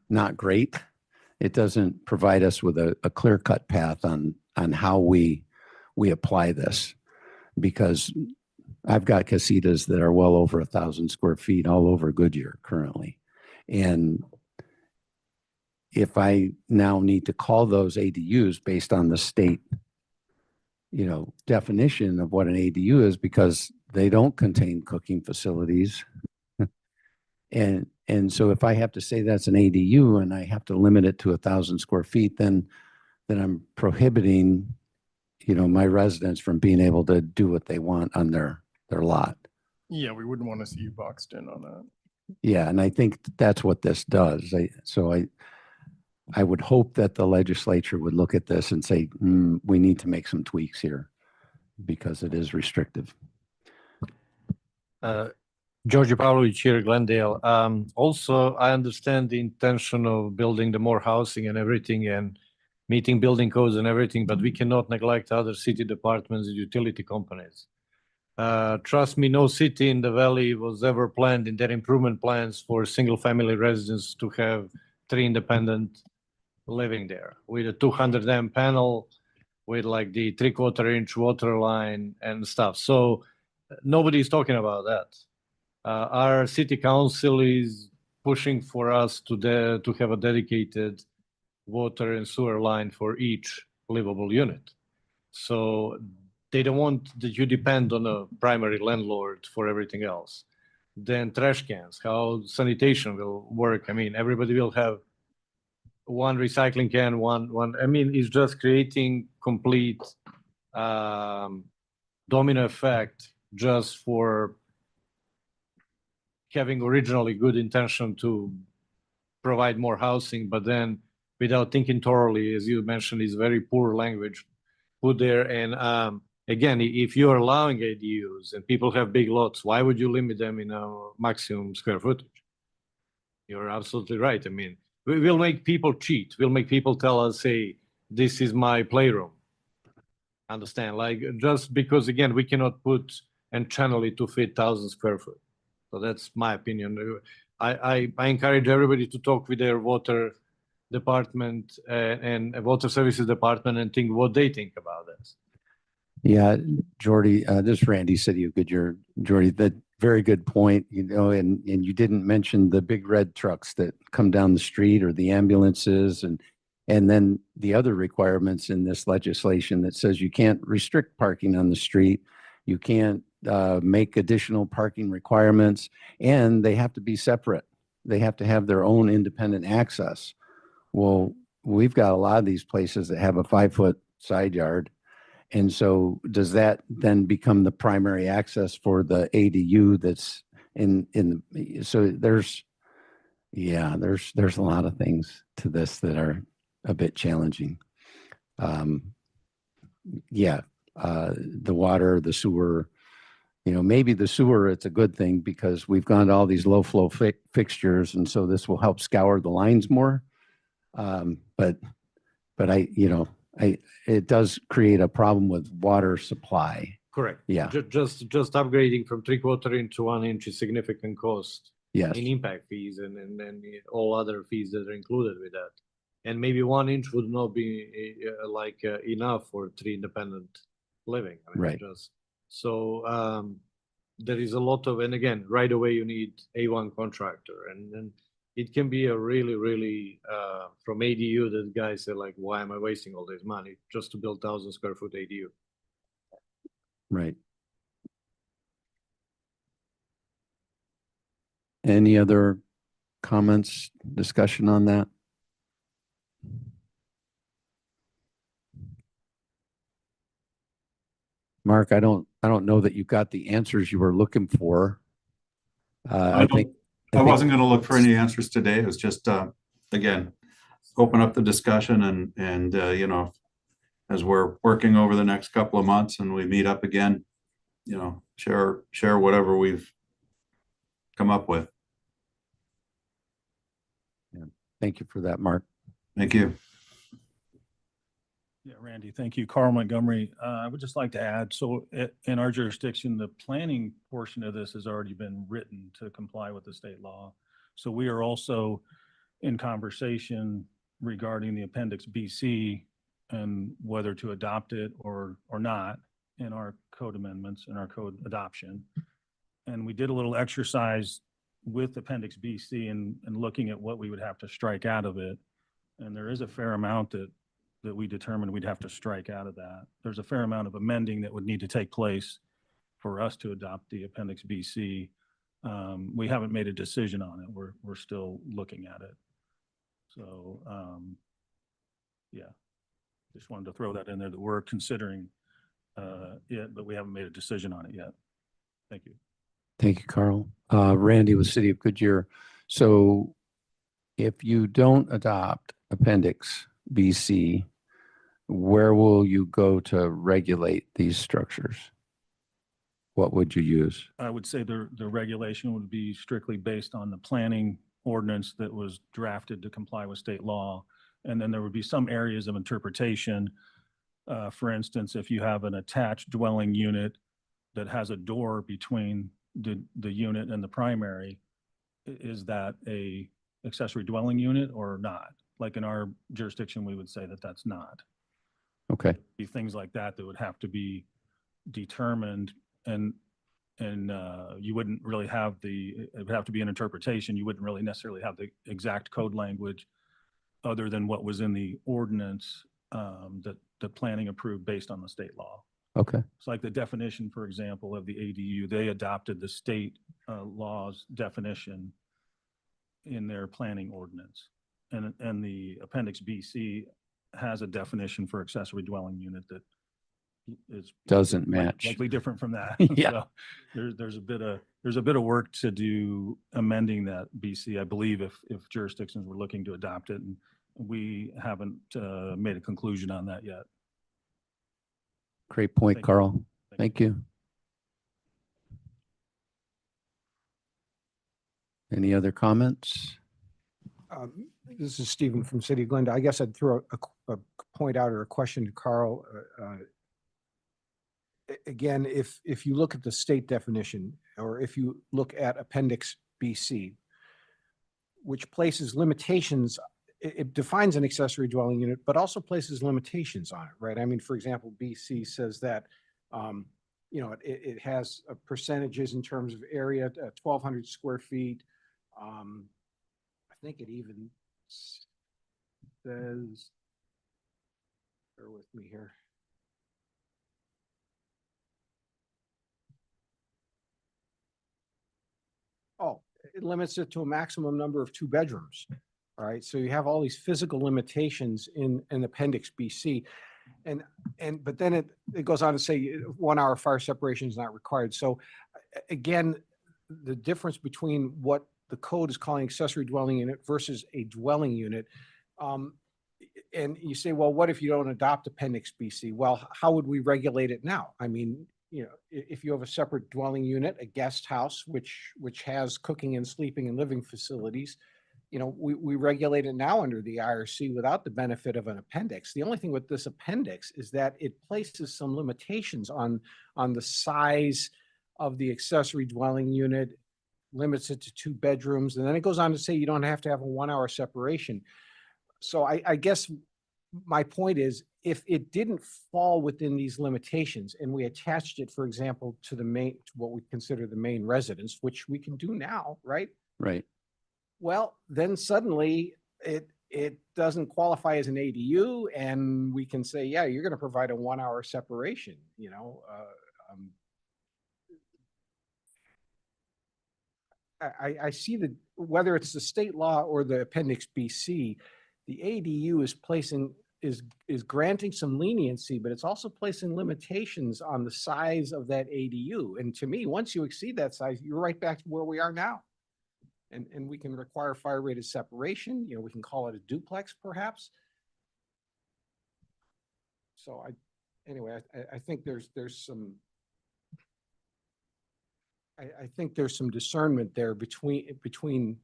not great. It doesn't provide us with a clear-cut path on how we apply this, because I've got casitas that are well over 1,000 square feet all over Goodyear currently. And if I now need to call those ADUs based on the state, definition of what an ADU is, because they don't contain cooking facilities. And so if I have to say that's an ADU and I have to limit it to 1,000 square feet, then I'm prohibiting, my residents from being able to do what they want on their lot. Yeah, we wouldn't want to see you boxed in on that. Yeah, and I think that's what this does. I would hope that the legislature would look at this and say, we need to make some tweaks here because it is restrictive. Georgi Pavlovich here, Glendale. Also, I understand the intention of building the more housing and everything and meeting building codes and everything, but we cannot neglect other city departments and utility companies. Trust me, no city in the valley was ever planned in their improvement plans for single family residents to have 3 independent living there with a 200 amp panel with like the 3/4 inch water line and stuff. So nobody's talking about that. Our city council is pushing for us to have a dedicated water and sewer line for each livable unit. So they don't want that you depend on a primary landlord for everything else. Then trash cans, how sanitation will work. I mean, everybody will have one recycling can, one. I mean, it's just creating complete domino effect just for having originally good intention to provide more housing, but then without thinking thoroughly, as you mentioned, is very poor language put there. And again, if you're allowing ADUs and people have big lots, why would you limit them in a maximum square footage? You're absolutely right. I mean, we will make people cheat. We'll make people tell us, hey, this is my playroom. Understand? Like, just because, again, we cannot put and channel it to fit 1,000 square foot. So that's my opinion. I encourage everybody to talk with their water department and water services department and think what they think about this. Yeah, Jordy, this is Randy, City of Goodyear. Jordy, that very good point, you know, and you didn't mention the big red trucks that come down the street or the ambulances and then the other requirements in this legislation that says you can't restrict parking on the street. You can't make additional parking requirements, and they have to be separate. They have to have their own independent access. Well, we've got a lot of these places that have a 5-foot side yard. And so does that then become the primary access for the ADU that's so there's a lot of things to this that are a bit challenging. The water, the sewer, you know, maybe the sewer, it's a good thing because we've gone to all these low flow fixtures. And so this will help scour the lines more. But it does create a problem with water supply. Correct. Yeah. Just upgrading from 3/4 inch to 1 inch is significant cost Yes. in impact fees and all other fees that are included with that. And maybe 1 inch would not be enough for 3 independent living. I mean, Right. There is a lot of, and again, right away you need A1 contractor, and it can be a really from ADU that guys say like, why am I wasting all this money just to build 1,000 square foot ADU? Right. Any other comments, discussion on that? Mark, I don't know that you got the answers you were looking for. I wasn't going to look for any answers today. It was just, again, open up the discussion and you know, as we're working over the next couple of months and we meet up again, you know, share whatever we've come up with. Thank you for that, Mark. Thank you. Yeah, Randy, thank you. Carl Montgomery. I would just like to add, so in our jurisdiction, the planning portion of this has already been written to comply with the state law. So we are also in conversation regarding the Appendix BC and whether to adopt it or not in our code amendments, in our code adoption. And we did a little exercise with Appendix BC and looking at what we would have to strike out of it. And there is a fair amount that we determined we'd have to strike out of that. There's a fair amount of amending that would need to take place for us to adopt the Appendix BC. We haven't made a decision on it. We're still looking at it. So, just wanted to throw that in there that we're considering it, but we haven't made a decision on it yet. Thank you. Thank you, Carl. Randy with City of Goodyear. So if you don't adopt Appendix BC, where will you go to regulate these structures? What would you use? I would say the regulation would be strictly based on the planning ordinance that was drafted to comply with state law. And then there would be some areas of interpretation. For instance, if you have an attached dwelling unit that has a door between the unit and the primary, is that a accessory dwelling unit or not? Like in our jurisdiction, we would say that that's not. Okay. Be things like that would have to be determined, and you wouldn't really have it would have to be an interpretation. You wouldn't really necessarily have the exact code language other than what was in the ordinance that the planning approved based on the state law. Okay. It's like the definition, for example, of the ADU. They adopted the state law's definition in their planning ordinance. And the Appendix BC has a definition for accessory dwelling unit that is Doesn't match. likely different from that. Yeah. So there's a bit of work to do amending that BC, I believe, if jurisdictions were looking to adopt it, we haven't made a conclusion on that yet. Great point, Thank you. Carl. Thank you. Any other comments? This is Stephen from City of Glendale. I guess I'd throw a point out or a question to Carl. Again, if you look at the state definition, or if you look at Appendix BC, which places limitations, it defines an accessory dwelling unit, but also places limitations on it, right? I mean, for example, BC says that, you know, it has percentages in terms of area, 1,200 square feet. I think it even says, bear with me here. Oh, it limits it to a maximum number of 2 bedrooms. All right, so you have all these physical limitations in Appendix BC. But then it goes on to say 1 hour fire separation is not required. So again, the difference between what the code is calling accessory dwelling unit versus a dwelling unit. And you say, well, what if you don't adopt Appendix BC? Well, how would we regulate it now? I mean, you know, if you have a separate dwelling unit, a guest house, which has cooking and sleeping and living facilities, you know, we regulate it now under the IRC without the benefit of an appendix. The only thing with this appendix is that it places some limitations on the size of the accessory dwelling unit, limits it to 2 bedrooms, and then it goes on to say you don't have to have a 1 hour separation. So I guess my point is, if it didn't fall within these limitations and we attached it, for example, to to what we consider the main residence, which we can do now, right? Right. Well, then suddenly it doesn't qualify as an ADU, and we can say, yeah, you're going to provide a 1 hour separation, you know. I see that whether it's the state law or the Appendix BC, the ADU is granting some leniency, but it's also placing limitations on the size of that ADU. And to me, once you exceed that size, you're right back to where we are now. And we can require fire rated separation. You know, we can call it a duplex perhaps. So anyway, I think there's some, I think there's some discernment there between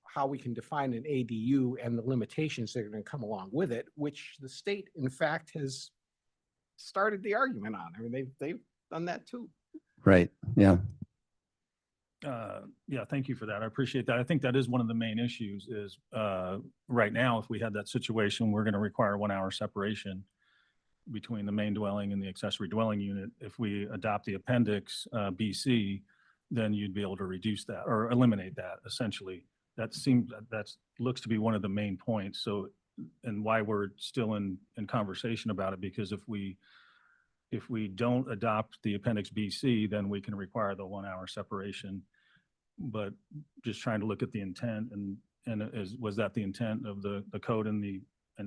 how we can define an ADU and the limitations that are going to come along with it, which the state, in fact, has started the argument on. I mean, they've done that too. Right. Yeah. Yeah, thank you for that. I appreciate that. I think that is one of the main issues is right now, if we had that situation, we're going to require 1 hour separation between the main dwelling and the accessory dwelling unit. If we adopt the Appendix BC, then you'd be able to reduce that or eliminate that essentially. That looks to be one of the main points. So, and why we're still in conversation about it, because if we don't adopt the Appendix BC, then we can require the 1 hour separation. But just trying to look at the intent and was that the intent of the code and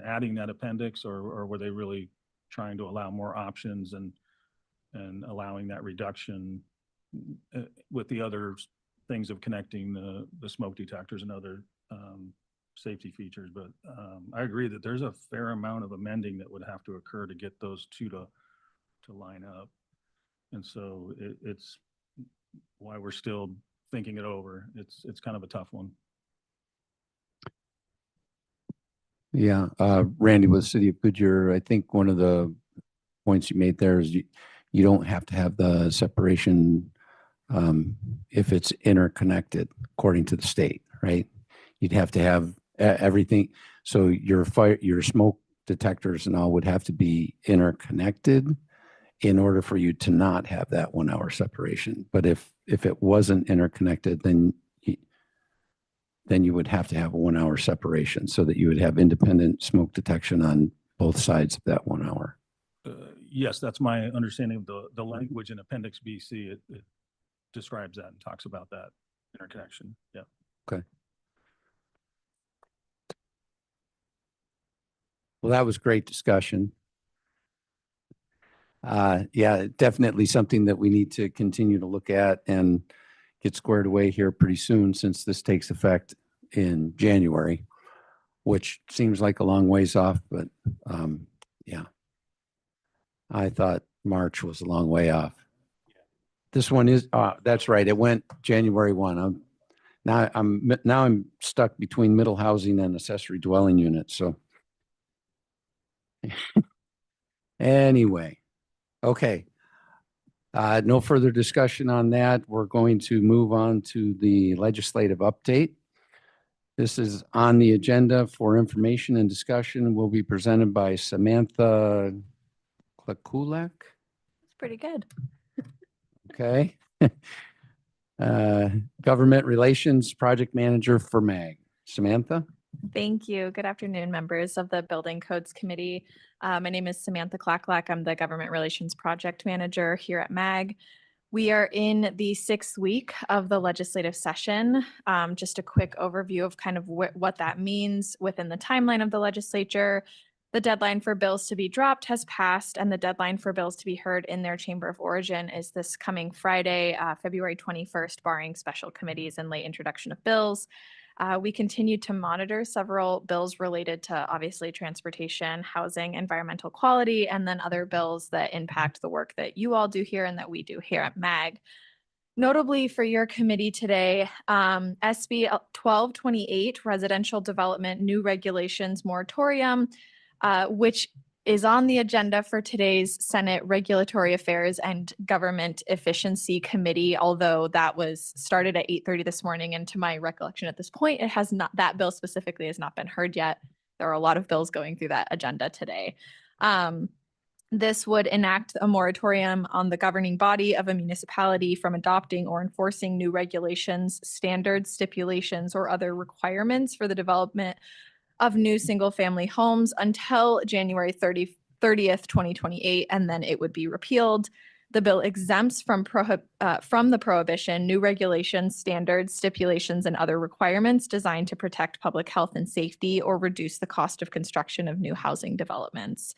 adding that appendix, or were they really trying to allow more options and allowing that reduction with the other things of connecting the smoke detectors and other safety features? But I agree that there's a fair amount of amending that would have to occur to get those two to line up. And so it's why we're still thinking it over. It's kind of a tough one. Yeah. Randy, with the City of Goodyear, I think one of the points you made there is you don't have to have the separation if it's interconnected according to the state, right? You'd have to have everything. So your smoke detectors and all would have to be interconnected in order for you to not have that 1 hour separation. But if it wasn't interconnected, then you would have to have a 1 hour separation so that you would have independent smoke detection on both sides of that 1 hour. Yes, that's my understanding of the language in Appendix BC. It describes that and talks about that interconnection. Yeah. Okay. Well, that was great discussion. Yeah, definitely something that we need to continue to look at and get squared away here pretty soon, since this takes effect in January. which seems like a long ways off, but yeah. I thought March was a long way off. This one is, that's right. It went January 1. Now I'm stuck between middle housing and accessory dwelling units. So anyway, okay. No further discussion on that. We're going to move on to the legislative update. This is on the agenda for information and discussion, will be presented by Samantha Klakulak. It's pretty good. Okay. Government Relations Project Manager for MAG. Samantha? Thank you. Good afternoon, members of the Building Codes Committee. My name is Samantha Klaklak. I'm the Government Relations Project Manager here at MAG. We are in the 6th week of the legislative session. Just a quick overview of kind of what that means within the timeline of the legislature. The deadline for bills to be dropped has passed, and the deadline for bills to be heard in their chamber of origin is this coming Friday, February 21st, barring special committees and late introduction of bills. We continue to monitor several bills related to obviously transportation, housing, environmental quality, and then other bills that impact the work that you all do here and that we do here at MAG. Notably for your committee today, SB 1228, Residential Development New Regulations Moratorium, which is on the agenda for today's Senate Regulatory Affairs and Government Efficiency Committee, although that was started at 8:30 this morning. And to my recollection at this point, it has not, that bill specifically has not been heard yet. There are a lot of bills going through that agenda today. This would enact a moratorium on the governing body of a municipality from adopting or enforcing new regulations, standards, stipulations, or other requirements for the development of new single-family homes until January 30th, 2028, and then it would be repealed. The bill exempts from the prohibition new regulations, standards, stipulations, and other requirements designed to protect public health and safety or reduce the cost of construction of new housing developments.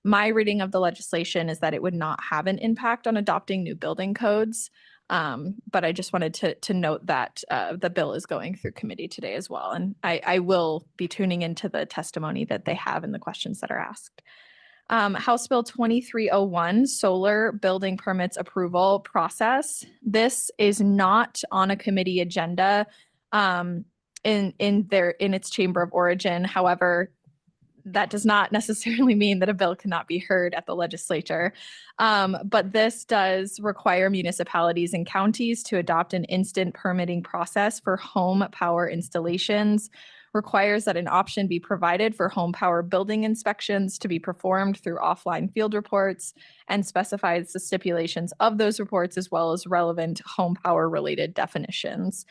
My reading of the legislation is that it would not have an impact on adopting new building codes. But I just wanted to note that the bill is going through committee today as well. And I will be tuning into the testimony that they have and the questions that are asked. House Bill 2301, Solar Building Permits Approval Process. This is not on a committee agenda in its chamber of origin. However, that does not necessarily mean that a bill cannot be heard at the legislature. But this does require municipalities and counties to adopt an instant permitting process for home power installations, requires that an option be provided for home power building inspections to be performed through offline field reports, and specifies the stipulations of those reports as well as relevant home power related definitions.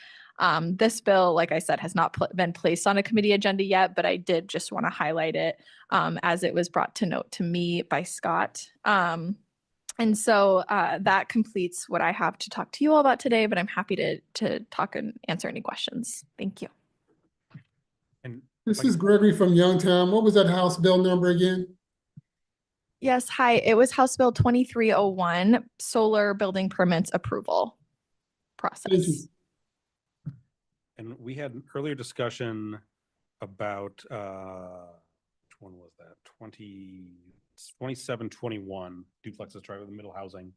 This bill, like I said, has not been placed on a committee agenda yet, but I did just want to highlight it as it was brought to note to me by Scott. And so that completes what I have to talk to you all about today, but I'm happy to talk and answer any questions. Thank you. And This is Gregory from Youngtown. What was that House bill number again? Yes, hi. It was House Bill 2301, Solar Building Permits Approval Process. Thank you. And we had an earlier discussion about, which one was that? 2721 duplexes right with the middle housing,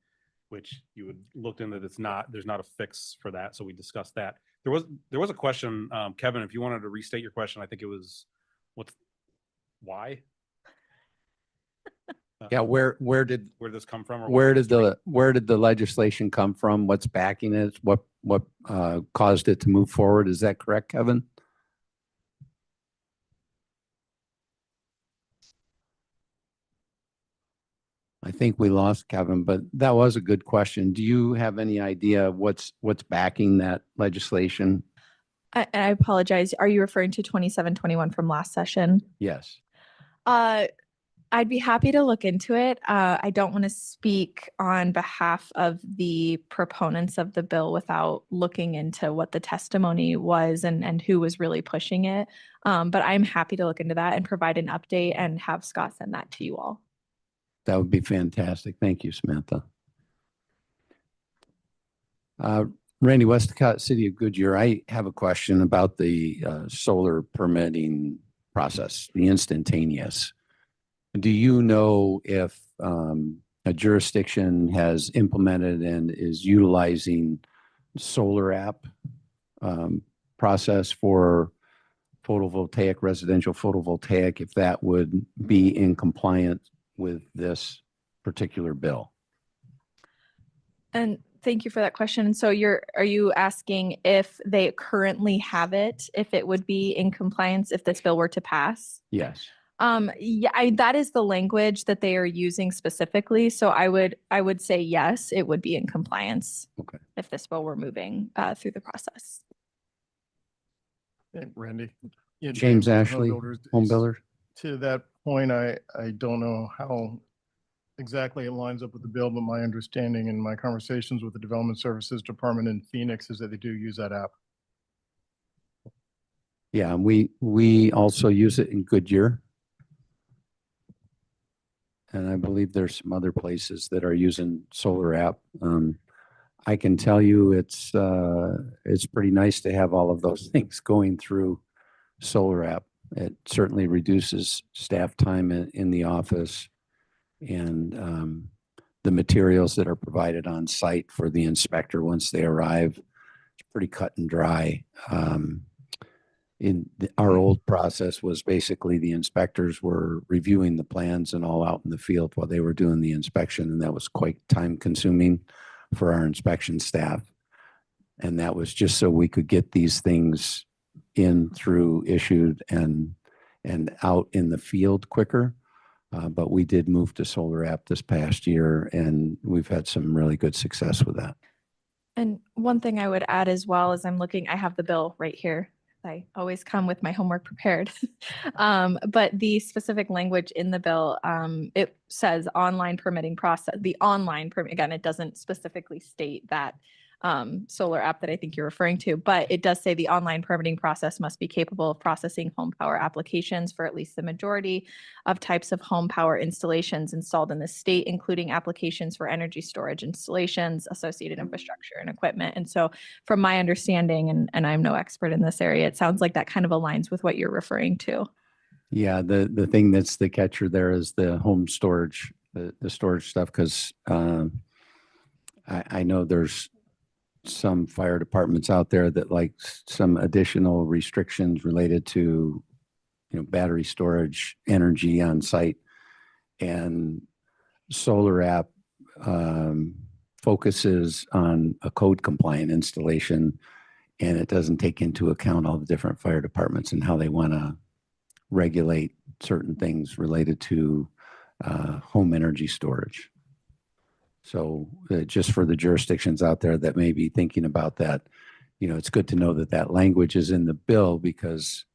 which you had looked into. There's not a fix for that. So we discussed that. There was a question, Kevin, if you wanted to restate your question, I think it was, why? Yeah, where did this come from? Or where did the legislation come from? What's backing it? What caused it to move forward? Is that correct, Kevin? I think we lost Kevin, but that was a good question. Do you have any idea what's backing that legislation? I apologize. Are you referring to 2721 from last session? Yes. I'd be happy to look into it. I don't want to speak on behalf of the proponents of the bill without looking into what the testimony was and who was really pushing it. But I'm happy to look into that and provide an update and have Scott send that to you all. That would be fantastic. Thank you, Samantha. Randy Westcott, City of Goodyear. I have a question about the solar permitting process, the instantaneous. Do you know if a jurisdiction has implemented and is utilizing solar app process for photovoltaic, residential photovoltaic, if that would be in compliance with this particular bill? And thank you for that question. So are you asking if they currently have it, if it would be in compliance if this bill were to pass? Yes. Yeah, that is the language that they are using specifically. So I would say yes, it would be in compliance. Okay. If this bill were moving through the process. Hey, Randy. Yeah, James with Ashley, Home Builder. To that point, I don't know how exactly it lines up with the bill, but my understanding in my conversations with the Development Services Department in Phoenix is that they do use that app. Yeah, we also use it in Goodyear. And I believe there's some other places that are using solar app. I can tell you it's pretty nice to have all of those things going through solar app. It certainly reduces staff time in the office, and the materials that are provided on site for the inspector once they arrive, it's pretty cut and dry. Our old process was basically the inspectors were reviewing the plans and all out in the field while they were doing the inspection, and that was quite time consuming for our inspection staff. And that was just so we could get these things in, through, issued, and out in the field quicker. But we did move to solar app this past year, and we've had some really good success with that. And one thing I would add as well is I have the bill right here. I always come with my homework prepared. But the specific language in the bill, it says online permitting process, the online permit, again, it doesn't specifically state that solar app that I think you're referring to, but it does say the online permitting process must be capable of processing home power applications for at least the majority of types of home power installations installed in the state, including applications for energy storage installations, associated infrastructure and equipment. And so from my understanding, and I'm no expert in this area, it sounds like that kind of aligns with what you're referring to. Yeah, the thing that's the catcher there is the home storage, the storage stuff, because I know there's some fire departments out there that like some additional restrictions related to, battery storage, energy on site, and solar app focuses on a code compliant installation, and it doesn't take into account all the different fire departments and how they want to regulate certain things related to home energy storage. So just for the jurisdictions out there that may be thinking about that, it's good to know that that language is in the bill, because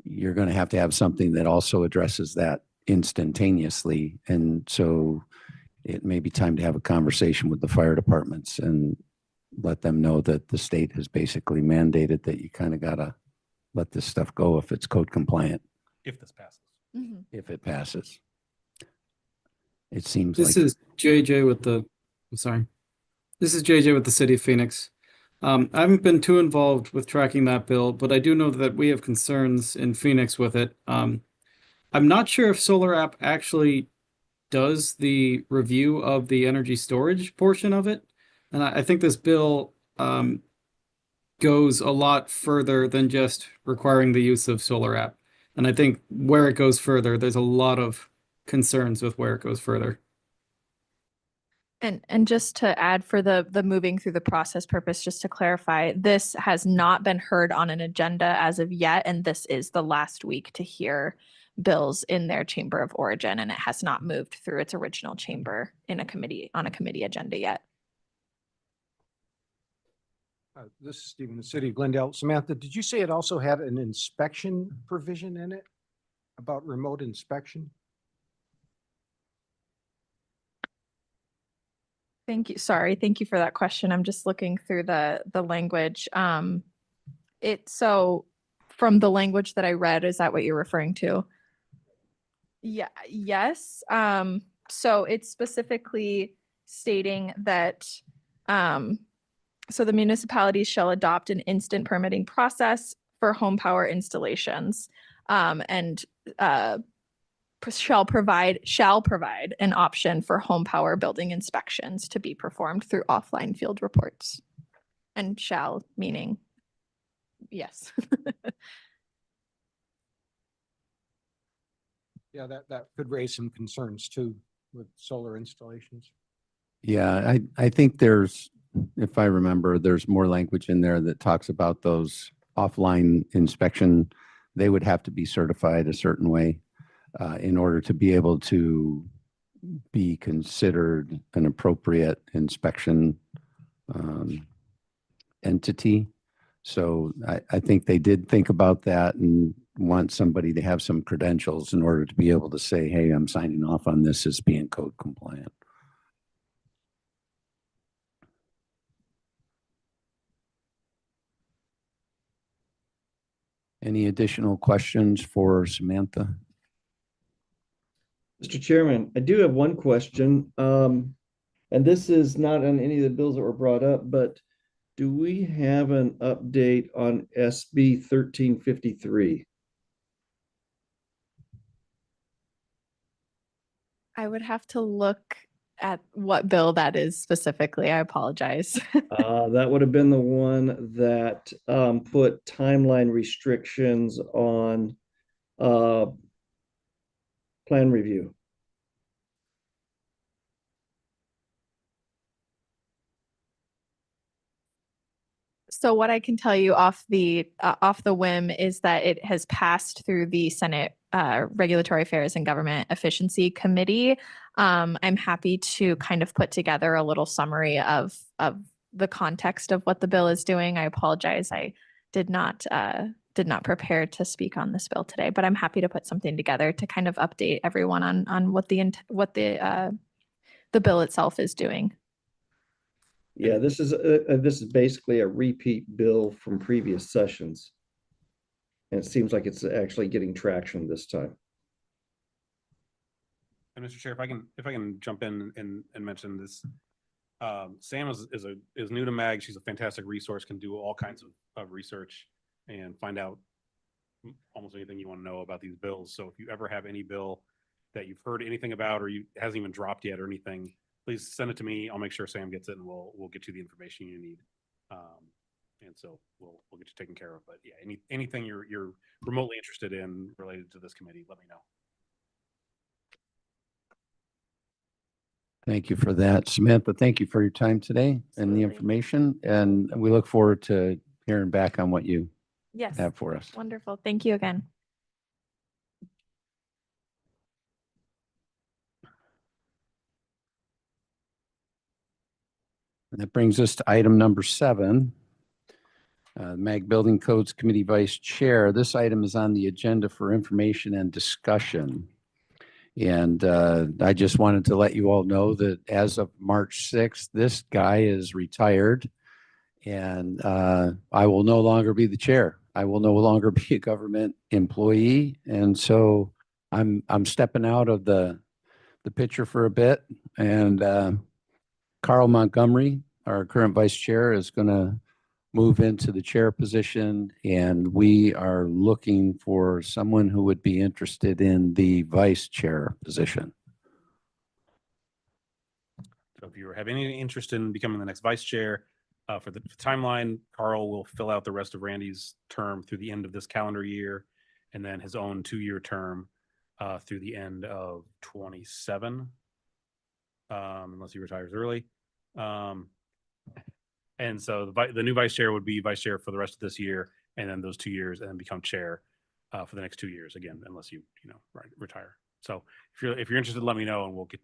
you're going to have something that also addresses that instantaneously. And so it may be time to have a conversation with the fire departments and let them know that the state has basically mandated that you kind of got to let this stuff go if it's code compliant, If this passes. if it passes. It seems This like is JJ with the, I'm sorry. This is JJ with the City of Phoenix. I haven't been too involved with tracking that bill, but I do know that we have concerns in Phoenix with it. I'm not sure if Solar App actually does the review of the energy storage portion of it. And I think this bill goes a lot further than just requiring the use of Solar App. And I think where it goes further, there's a lot of concerns with where it goes further. And just to add for the moving through the process purpose, just to clarify, this has not been heard on an agenda as of yet, and this is the last week to hear bills in their chamber of origin, and it has not moved through its original chamber in a committee, on a committee agenda yet. This is Stephen, the City of Glendale. Samantha, did you say it also had an inspection provision in it about remote inspection? Thank you. Sorry. Thank you for that question. I'm just looking through the language. So from the language that I read, is that what you're referring to? Yeah. Yes. So it's specifically stating that so the municipalities shall adopt an instant permitting process for home power installations. and shall provide an option for home power building inspections to be performed through offline field reports. And shall meaning yes. Yeah, that could raise some concerns too with solar installations. Yeah, I think there's, if I remember, there's more language in there that talks about those offline inspection. They would have to be certified a certain way in order to be able to be considered an appropriate inspection entity. So I think they did think about that and want somebody to have some credentials in order to be able to say, hey, I'm signing off on this as being code compliant. Any additional questions for Samantha? Mr. Chairman, I do have one question. And this is not on any of the bills that were brought up, but do we have an update on SB 1353? I would have to look at what bill that is specifically. I apologize. That would have been the one that put timeline restrictions on plan review. So what I can tell you off the whim is that it has passed through the Senate Regulatory Affairs and Government Efficiency Committee. I'm happy to kind of put together a little summary of the context of what the bill is doing. I apologize. I did not prepare to speak on this bill today, but I'm happy to put something together to kind of update everyone on what the bill itself is doing. Yeah, this is basically a repeat bill from previous sessions. And it seems like it's actually getting traction this time. And Mr. Chair, if I can jump in and mention this, Sam is new to MAG. She's a fantastic resource, can do all kinds of research and find out almost anything you want to know about these bills. So if you ever have any bill that you've heard anything about or hasn't even dropped yet or anything, please send it to me. I'll make sure Sam gets it and we'll get you the information you need. And so we'll get you taken care of. But yeah, anything you're remotely interested in related to this committee, let me know. Thank you for that. Samantha, thank you for your time today and the information. And we look forward to hearing back on what you Yes. have for us. Wonderful. Thank you again. And that brings us to item number 7. MAG Building Codes Committee Vice Chair. This item is on the agenda for information and discussion. And I just wanted to let you all know that as of March 6th, this guy is retired and I will no longer be the chair. I will no longer be a government employee. And so I'm stepping out of the picture for a bit. And Carl Montgomery, our current vice chair, is going to move into the chair position, and we are looking for someone who would be interested in the vice chair position. So if you have any interest in becoming the next vice chair, for the timeline, Carl will fill out the rest of Randy's term through the end of this calendar year, and then his own 2-year term through the end of 27, unless he retires early. And so the new vice chair would be vice chair for the rest of this year, and then those 2 years, and then become chair for the next 2 years again, unless you retire. So if you're interested, let me know, and we'll get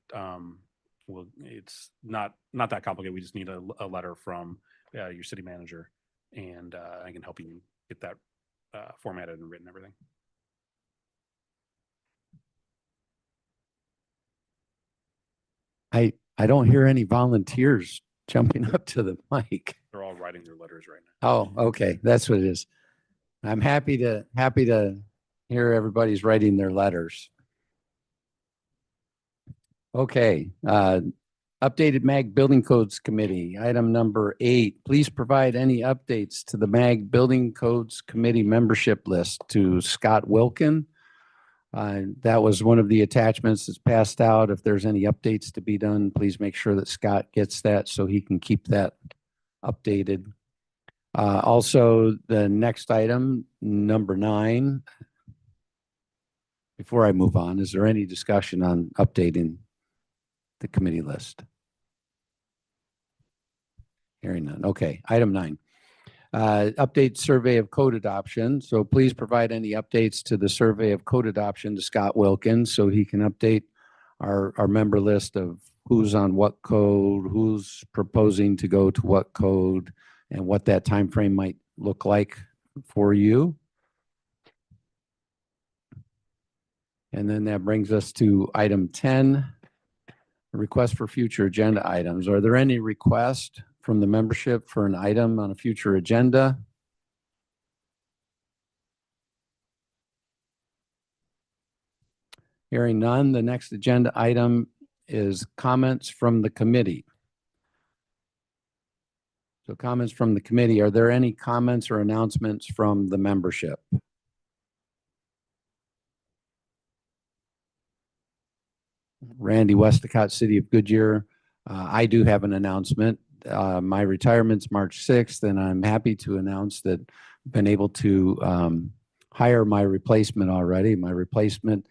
it's not that complicated. We just need a letter from your city manager, and I can help you get that formatted and written, everything. I don't hear any volunteers jumping up to the mic. They're all writing their letters right now. Oh, okay. That's what it is. I'm happy to hear everybody's writing their letters. Okay. Updated MAG Building Codes Committee, item number 8. Please provide any updates to the MAG Building Codes Committee membership list to Scott Wilkin. That was one of the attachments that's passed out. If there's any updates to be done, please make sure that Scott gets that so he can keep that updated. Also, the next item, number 9. Before I move on, is there any discussion on updating the committee list? Hearing none. Okay, item 9. Update survey of code adoption. So please provide any updates to the survey of code adoption to Scott Wilkins so he can update our member list of who's on what code, who's proposing to go to what code, and what that time frame might look like for you. And then that brings us to item 10, request for future agenda items. Are there any requests from the membership for an item on a future agenda? Hearing none, the next agenda item is comments from the committee. So comments from the committee, are there any comments or announcements from the membership? Randy Westacott, City of Goodyear. I do have an announcement. My retirement's March 6th, and I'm happy to announce that I've been able to hire my replacement already. My replacement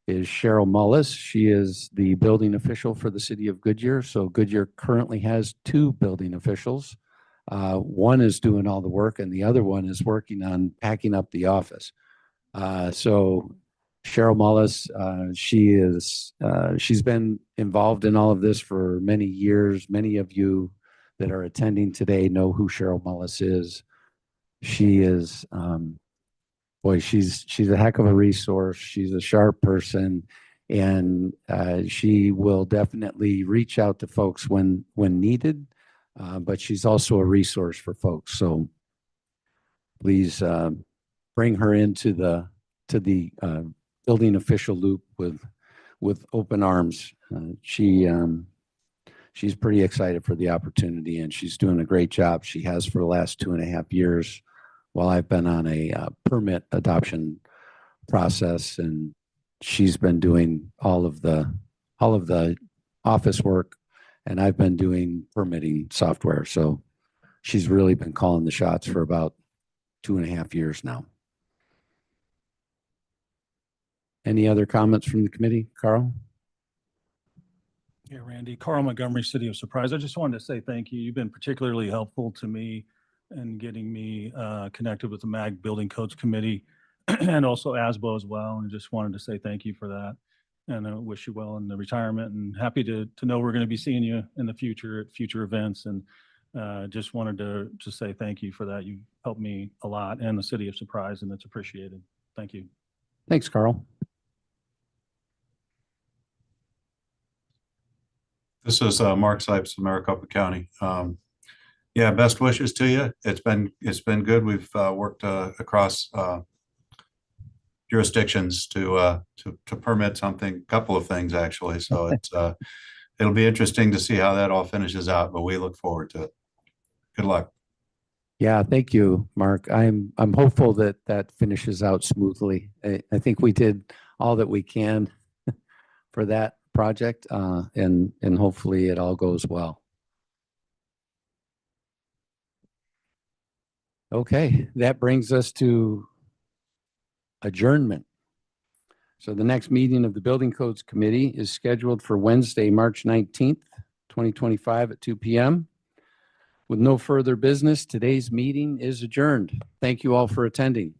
is Cheryl Mullis. She is the building official for the City of Goodyear. So Goodyear currently has 2 building officials. One is doing all the work, and the other one is working on packing up the office. So Cheryl Mullis, she's been involved in all of this for many years. Many of you that are attending today know who Cheryl Mullis is. She is, she's a heck of a resource. She's a sharp person, and she will definitely reach out to folks when needed. But she's also a resource for folks. So please bring her into the building official loop with open arms. She's pretty excited for the opportunity, and she's doing a great job. She has for the last 2.5 years while I've been on a permit adoption process, and she's been doing all of the office work, and I've been doing permitting software. So she's really been calling the shots for about 2.5 years now. Any other comments from the committee? Carl? Yeah, Randy, Carl Montgomery, City of Surprise. I just wanted to say thank you. You've been particularly helpful to me in getting me connected with the MAG Building Codes Committee and also ASBO as well. And just wanted to say thank you for that. And I wish you well in the retirement, and happy to know we're going to be seeing you in the future at future events. And just wanted to say thank you for that. You helped me a lot and the City of Surprise, and it's appreciated. Thank you. Thanks, Carl. This is Mark Sipes of Maricopa County. Yeah, best wishes to you. It's been good. We've worked across jurisdictions to permit something, a couple of things actually. So it's it'll be interesting to see how that all finishes out, but we look forward to it. Good luck. Yeah, thank you, Mark. I'm hopeful that finishes out smoothly. I think we did all that we can for that project, and hopefully it all goes well. Okay, that brings us to adjournment. So the next meeting of the Building Codes Committee is scheduled for Wednesday, March 19th, 2025 at 2 p.m. With no further business, today's meeting is adjourned. Thank you all for attending.